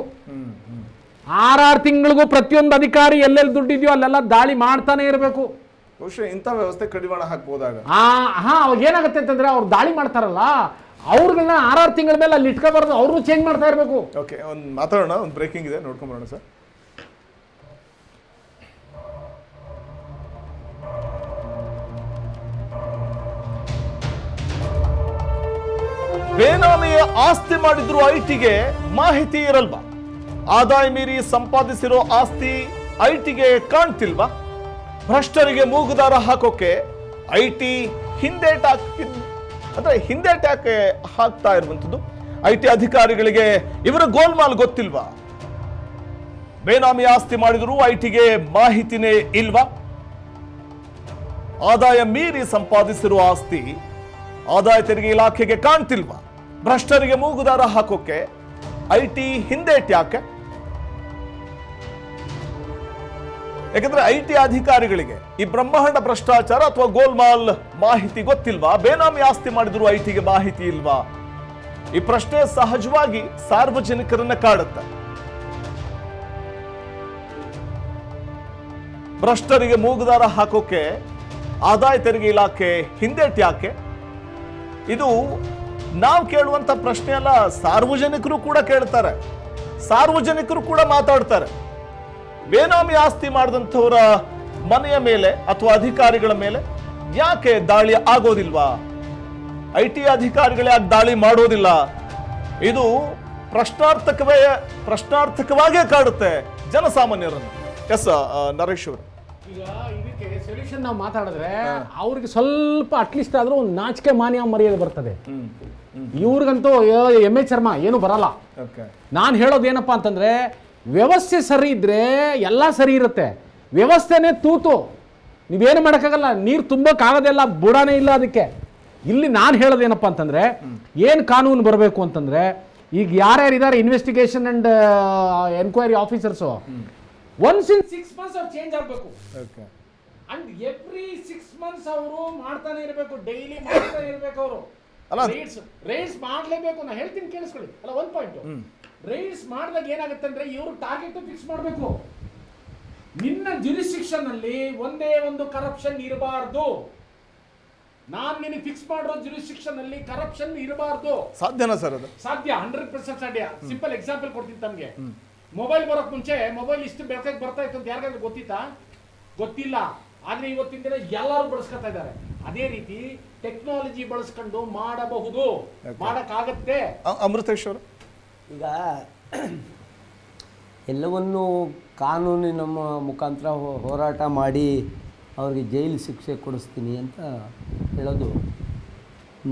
6 ತಿಂಗಳಿಗೂ ಪ್ರತಿಯೊಂದು ಅಧಿಕಾರಿ ಎಲ್ಲೆಲ್ಲಿ ದುಡ್ಡಿದೆಯೋ ಅಲ್ಲೆಲ್ಲ ದಾಳಿ ಮಾಡ್ತಾನೆ ಇರಬೇಕು. ಬಹುಶಃ ಇಂಥ ವ್ಯವಸ್ಥೆ ಕಡಿವಾಣ ಹಾಕ್ಬೋದಾಗ ಅವಾಗ ಏನಾಗುತ್ತೆ ಅಂತಂದ್ರೆ, ಅವ್ರು ದಾಳಿ ಮಾಡ್ತಾರಲ್ಲ ಅವ್ರಗಳನ್ನ 6 ತಿಂಗಳ ಮೇಲೆ ಅಲ್ಲಿ ಇಟ್ಕೋಬಾರ್ದು, ಅವ್ರನ್ನೂ ಚೇಂಜ್ ಮಾಡ್ತಾ ಇರಬೇಕು. ಓಕೆ, ಒಂದು ಮಾತಾಡೋಣ, ಒಂದು ಬ್ರೇಕಿಂಗ್ ಇದೆ, ನೋಡ್ಕೊಂಬರೋಣ ಸರ್. ಬೇನಾಮಿಯ ಆಸ್ತಿ ಮಾಡಿದ್ರು ಐಟಿಗೆ ಮಾಹಿತಿ ಇರಲ್ವಾ? ಆದಾಯ ಮೀರಿ ಸಂಪಾದಿಸಿರೋ ಆಸ್ತಿ ಐಟಿಗೆ ಕಾಣ್ತಿಲ್ವಾ? ಭ್ರಷ್ಟರಿಗೆ ಮೂಗುದಾರ ಹಾಕೋಕೆ ಐಟಿ ಹಿಂದೇಟಾಕೆ ಹಾಕ್ತಾ ಇರುವಂಥದ್ದು. ಐಟಿ ಅಧಿಕಾರಿಗಳಿಗೆ ಇವರ ಗೋಲ್ಮಾಲ್ ಗೊತ್ತಿಲ್ವಾ? ಬೇನಾಮಿ ಆಸ್ತಿ ಮಾಡಿದ್ರು ಐಟಿಗೆ ಮಾಹಿತಿನೇ ಇಲ್ವಾ? ಆದಾಯ ಮೀರಿ ಸಂಪಾದಿಸಿರುವ ಆಸ್ತಿ ಆದಾಯ ತೆರಿಗೆ ಇಲಾಖೆಗೆ ಕಾಣ್ತಿಲ್ವಾ? ಭ್ರಷ್ಟರಿಗೆ ಮೂಗುದಾರ ಹಾಕೋಕೆ ಐಟಿ ಹಿಂದೇಟ್ಯಾಕೆ? ಯಾಕಂದ್ರೆ ಐಟಿ ಅಧಿಕಾರಿಗಳಿಗೆ ಈ ಬ್ರಹ್ಮಾಂಡ ಭ್ರಷ್ಟಾಚಾರ ಅಥವಾ ಗೋಲ್ಮಾಲ್ ಮಾಹಿತಿ ಗೊತ್ತಿಲ್ವಾ? ಬೇನಾಮಿ ಆಸ್ತಿ ಮಾಡಿದ್ರು ಐಟಿಗೆ ಮಾಹಿತಿ ಇಲ್ವಾ? ಈ ಪ್ರಶ್ನೆ ಸಹಜವಾಗಿ ಸಾರ್ವಜನಿಕರನ್ನ ಕಾಡುತ್ತೆ. ಭ್ರಷ್ಟರಿಗೆ ಮೂಗುದಾರ ಹಾಕೋಕೆ ಆದಾಯ ತೆರಿಗೆ ಇಲಾಖೆ ಹಿಂದೇಟ್ಯಾಕೆ? ಇದು ನಾವು ಕೇಳುವಂತ ಪ್ರಶ್ನೆ ಅಲ್ಲ, ಸಾರ್ವಜನಿಕರು ಕೂಡ ಕೇಳ್ತಾರೆ, ಸಾರ್ವಜನಿಕರು ಕೂಡ ಮಾತಾಡ್ತಾರೆ. ಬೇನಾಮಿ ಆಸ್ತಿ ಮಾಡಿದಂಥವರ ಮನೆಯ ಮೇಲೆ ಅಥವಾ ಅಧಿಕಾರಿಗಳ ಮೇಲೆ ಯಾಕೆ ದಾಳಿ ಆಗೋದಿಲ್ವಾ? ಐಟಿ ಅಧಿಕಾರಿಗಳೇ ಯಾಕೆ ದಾಳಿ ಮಾಡೋದಿಲ್ಲ? ಇದು ಪ್ರಶ್ನಾರ್ಥಕವಾಗೇ ಕಾಡುತ್ತೆ ಜನಸಾಮಾನ್ಯರನ್ನು. ಎಸ್ ನರೇಶ್ ಅವರು, ಈಗ ಇದಕ್ಕೆ ಸೊಲ್ಯೂಷನ್ ನಾವು ಮಾತಾಡಿದ್ರೆ ಅವ್ರಿಗೆ ಸ್ವಲ್ಪ ಅಟ್ಲೀಸ್ಟ್ ಆದ್ರೂ ಒಂದು ನಾಚಿಕೆ ಮಾನ್ಯ ಮರ್ಯಾದೆ ಬರ್ತದೆ. ಇವ್ರಿಗಂತೂ ಎಮ್ಮೆ ಚರ್ಮ ಏನು ಬರಲ್ಲ. ನಾನು ಹೇಳೋದೇನಪ್ಪ ಅಂತಂದ್ರೆ, ವ್ಯವಸ್ಥೆ ಸರಿ ಇದ್ರೆ ಎಲ್ಲ ಸರಿ ಇರುತ್ತೆ. ವ್ಯವಸ್ಥೆನೇ ತೂತು, ನೀವೇನು ಮಾಡೋಕ್ಕಾಗಲ್ಲ. ನೀರು ತುಂಬಕ್ಕಾಗೋದಿಲ್ಲ, ಬುಡಾನೇ ಇಲ್ಲ ಅದಕ್ಕೆ. ಇಲ್ಲಿ ನಾನು ಹೇಳೋದೇನಪ್ಪ ಅಂತಂದ್ರೆ, ಏನು ಕಾನೂನು ಬರಬೇಕು ಅಂತಂದ್ರೆ, ಈಗ ಯಾರ್ಯಾರಿದ್ದಾರೆ investigation and enquiry officers, once in 6 months ಅವ್ರು ಚೇಂಜ್ ಆಗಬೇಕು. ಅಂಡ್ ಎವ್ರಿ 6 months ಅವರು ಮಾಡ್ತಾನೆ ಇರಬೇಕು, ಡೈಲಿ ಮಾಡ್ತಾನೆ ಇರಬೇಕು. ಅವರು ರೈಡ್ಸ್ ಮಾಡಲೇಬೇಕು. ನಾನು ಹೇಳ್ತೀನಿ ಕೇಳಿಸ್ಕೊಳ್ಳಿ. ಅಲ್ಲ, ಒಂದು ಪಾಯಿಂಟ್, ರೈಡ್ಸ್ ಮಾಡಿದಾಗ ಏನಾಗುತ್ತೆ ಅಂದ್ರೆ, ಇವರು ಟಾರ್ಗೆಟ್ ಫಿಕ್ಸ್ ಮಾಡಬೇಕು. ನಿನ್ನ ಜ್ಯುರಿಸ್ಡಿಕ್ಷನ್ ಅಲ್ಲಿ ಒಂದೇ ಒಂದು ಕರಪ್ಷನ್ ಇರಬಾರ್ದು. ನಾನು ನಿನಗೆ ಫಿಕ್ಸ್ ಮಾಡಿರೋ ಜ್ಯುರಿಸ್ಡಿಕ್ಷನ್ ಅಲ್ಲಿ ಕರಪ್ಷನ್ ಇರಬಾರ್ದು. ಸಾಧ್ಯನಾ ಸರ್? ಅದು ಸಾಧ್ಯ, 100% ಸಾಧ್ಯ. ಸಿಂಪಲ್ ಎಕ್ಸಾಂಪಲ್ ಕೊಡ್ತೀನಿ ತಮಗೆ. ಮೊಬೈಲ್ ಬರೋಕ್ ಮುಂಚೆ ಮೊಬೈಲ್ ಇಷ್ಟು ಬೆಳಕಕ್ಕೆ ಬರ್ತಾ ಇತ್ತು ಅಂತ ಯಾರಿಗಾದ್ರೂ ಗೊತ್ತಿತ್ತಾ? ಗೊತ್ತಿಲ್ಲ. ಆದ್ರೆ ಇವತ್ತಿನ ದಿನ ಎಲ್ಲರೂ ಬಳಸ್ಕೊತಾ ಇದ್ದಾರೆ. ಅದೇ ರೀತಿ ಟೆಕ್ನಾಲಜಿ ಬಳಸ್ಕೊಂಡು ಮಾಡಬಹುದು, ಮಾಡಕ್ಕಾಗತ್ತೆ. ಅಮೃತೇಶ್ ಅವರು, ಈಗ ಎಲ್ಲವನ್ನೂ ಕಾನೂನಿನ ಮುಖಾಂತರ ಹೋರಾಟ ಮಾಡಿ ಅವ್ರಿಗೆ ಜೈಲು ಶಿಕ್ಷೆ ಕೊಡಿಸ್ತೀನಿ ಅಂತ ಹೇಳೋದು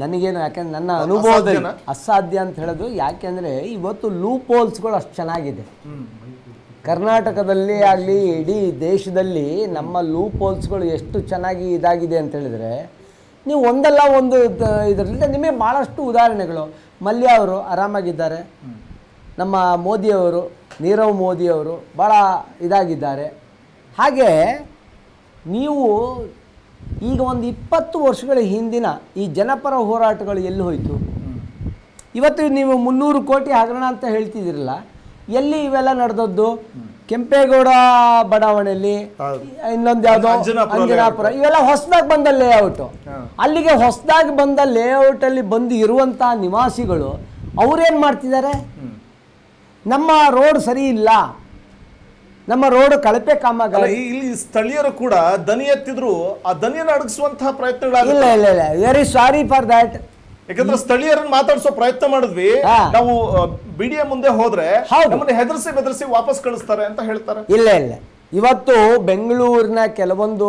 ನನಗೇನು, ಯಾಕೆಂದ್ರೆ ನನ್ನ ಅನುಭವದಲ್ಲಿ ಅಸಾಧ್ಯ ಅಂತ ಹೇಳೋದು. ಯಾಕೆಂದರೆ ಇವತ್ತು ಲೂಪ್ ಹೋಲ್ಸ್ಗಳು ಅಷ್ಟು ಚೆನ್ನಾಗಿದೆ. ಕರ್ನಾಟಕದಲ್ಲಿ ಆಗಲಿ ಇಡೀ ದೇಶದಲ್ಲಿ ನಮ್ಮ ಲೂಪ್ ಹೋಲ್ಸ್ಗಳು ಎಷ್ಟು ಚೆನ್ನಾಗಿ ಇದಾಗಿದೆ ಅಂತ ಹೇಳಿದರೆ, ನೀವು ಒಂದಲ್ಲ ಒಂದು ಇದರಿಂದ ನಿಮಗೆ ಭಾಳಷ್ಟು ಉದಾಹರಣೆಗಳು. ಮಲ್ಯ ಅವರು ಆರಾಮಾಗಿದ್ದಾರೆ, ನಮ್ಮ ಮೋದಿಯವರು, ನೀರವ್ ಮೋದಿಯವರು ಭಾಳ ಇದಾಗಿದ್ದಾರೆ. ಹಾಗೆ ನೀವು ಈಗ ಒಂದು 20 ವರ್ಷಗಳ ಹಿಂದಿನ ಈ ಜನಪರ ಹೋರಾಟಗಳು ಎಲ್ಲಿ ಹೋಯಿತು? ಇವತ್ತು ನೀವು 300 ಕೋಟಿ ಹಗರಣ ಅಂತ ಹೇಳ್ತಿದ್ದೀರಲ್ಲ, ಎಲ್ಲಿ ಇವೆಲ್ಲ ನಡೆದದ್ದು? ಕೆಂಪೇಗೌಡ ಬಡಾವಣೆಯಲ್ಲಿ, ಇನ್ನೊಂದು ಯಾವುದೋ ಅಂಜನಾಪುರ, ಇವೆಲ್ಲ ಹೊಸದಾಗಿ ಬಂದ ಲೇಔಟು. ಅಲ್ಲಿಗೆ ಹೊಸದಾಗಿ ಬಂದ ಲೇಔಟಲ್ಲಿ ಬಂದು ಇರುವಂಥ ನಿವಾಸಿಗಳು ಅವ್ರೇನು ಮಾಡ್ತಿದ್ದಾರೆ? ನಮ್ಮ ರೋಡ್ ಸರಿ ಇಲ್ಲ, ನಮ್ಮ ರೋಡ್ ಕಳಪೆ ಕಾಮಗಾರಿ. ಇಲ್ಲಿ ಸ್ಥಳೀಯರು ಕೂಡ ದನಿ ಎತ್ತಿದ್ರು, ಆ ದನಿಯನ್ನು ಅಡಗಿಸುವಂತಹ ಪ್ರಯತ್ನಗಳು ಇಲ್ಲ ಇಲ್ಲ ಇಲ್ಲ, ವೆರಿ ಸಾರಿ ಫಾರ್ ದ್ಯಾಟ್. ಯಾಕಂದ್ರೆ ಸ್ಥಳೀಯರನ್ನು ಮಾತಾಡಿಸೋ ಪ್ರಯತ್ನ ಮಾಡಿದ್ವಿ ನಾವು. ಬಿಡಿಎ ಮುಂದೆ ಹೋದ್ರೆ ನಮ್ಮನ್ನ ಹೆದರ್ಸಿ ಬೆದರ್ಸಿ ವಾಪಸ್ ಕಳಿಸ್ತಾರೆ ಅಂತ ಹೇಳ್ತಾರೆ. ಇಲ್ಲ ಇಲ್ಲ, ಇವತ್ತು ಬೆಂಗಳೂರಿನ ಕೆಲವೊಂದು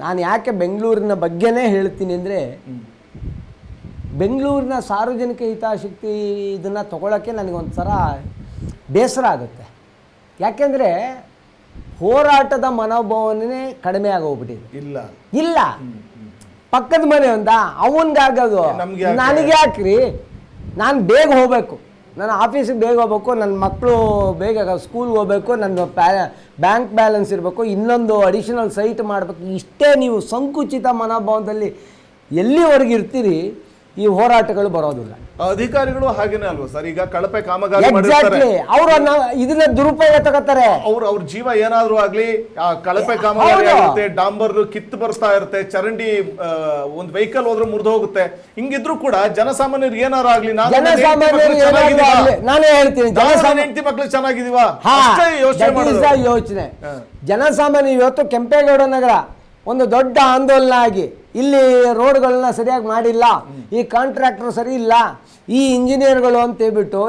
ನಾನು ಯಾಕೆ ಬೆಂಗಳೂರಿನ ಬಗ್ಗೆನೇ ಹೇಳ್ತೀನಿ ಅಂದರೆ, ಬೆಂಗಳೂರಿನ ಸಾರ್ವಜನಿಕ ಹಿತಾಸಕ್ತಿ ಇದನ್ನು ತಗೊಳ್ಳೋಕ್ಕೆ ನನಗೊಂಥರ ಬೇಸರ ಆಗುತ್ತೆ. ಯಾಕೆಂದರೆ ಹೋರಾಟದ ಮನೋಭಾವನೆ ಕಡಿಮೆ ಆಗೋಗ್ಬಿಟ್ಟಿದೆ. ಇಲ್ಲ ಇಲ್ಲ, ಪಕ್ಕದ ಮನೆ ಅಂತ ಅವನಿಗಾಗೋದು, ನನಗೆ ಯಾಕ್ರಿ? ನಾನು ಬೇಗ ಹೋಗಬೇಕು, ನನ್ನ ಆಫೀಸಿಗೆ ಬೇಗ ಹೋಗ್ಬೇಕು, ನನ್ನ ಮಕ್ಕಳು ಬೇಗ ಸ್ಕೂಲ್ಗೆ ಹೋಗ್ಬೇಕು, ನನ್ನ ಬ್ಯಾಂಕ್ ಬ್ಯಾಲೆನ್ಸ್ ಇರಬೇಕು, ಇನ್ನೊಂದು ಅಡಿಷನಲ್ ಸೈಟ್ ಮಾಡಬೇಕು. ಇಷ್ಟೇ ನೀವು ಸಂಕುಚಿತ ಮನೋಭಾವದಲ್ಲಿ ಎಲ್ಲಿವರೆಗೆ ಇರ್ತೀರಿ, ಈ ಹೋರಾಟಗಳು ಬರೋದಿಲ್ಲ. ಅಧಿಕಾರಿಗಳು ಹಾಗೇನೆ ಅಲ್ವಾ ಸರ್? ಈಗ ಕಳಪೆ ಕಾಮಗಾರಿ ಅವರು ಇದನ್ನ ದುರುಪಯೋಗ ತಗೋತಾರೆ. ಅವ್ರ ಜೀವ ಏನಾದ್ರೂ ಆಗ್ಲಿ, ಆ ಕಳಪೆ ಕಾಮಗಾರಿ ಆಗುತ್ತೆ, ಡಾಂಬರ್ ಕಿತ್ತು ಬರ್ತಾ ಇರುತ್ತೆ, ಚರಂಡಿ ಒಂದ್ ವೆಹಿಕಲ್ ಹೋದ್ರೆ ಮುರಿದು ಹೋಗುತ್ತೆ. ಹಿಂಗಿದ್ರು ಕೂಡ ಜನಸಾಮಾನ್ಯರು ಏನಾರು ಆಗ್ಲಿ, ನಾನೇ ಹೇಳ್ತೀನಿ, ಹೆಂಡತಿ ಮಕ್ಳು ಚೆನ್ನಾಗಿದೀವಾ ಯೋಚನೆ. ಜನಸಾಮಾನ್ಯ ಇವತ್ತು ಕೆಂಪೇಗೌಡ ನಗರ ಒಂದು ದೊಡ್ಡ ಆಂದೋಲನ ಆಗಿ, ಇಲ್ಲಿ ರೋಡ್ಗಳನ್ನ ಸರಿಯಾಗಿ ಮಾಡಿಲ್ಲ, ಈ ಕಾಂಟ್ರಾಕ್ಟರ್ ಸರಿ ಇಲ್ಲ, ಈ ಇಂಜಿನಿಯರ್ಗಳು ಅಂತ ಹೇಳ್ಬಿಟ್ಟು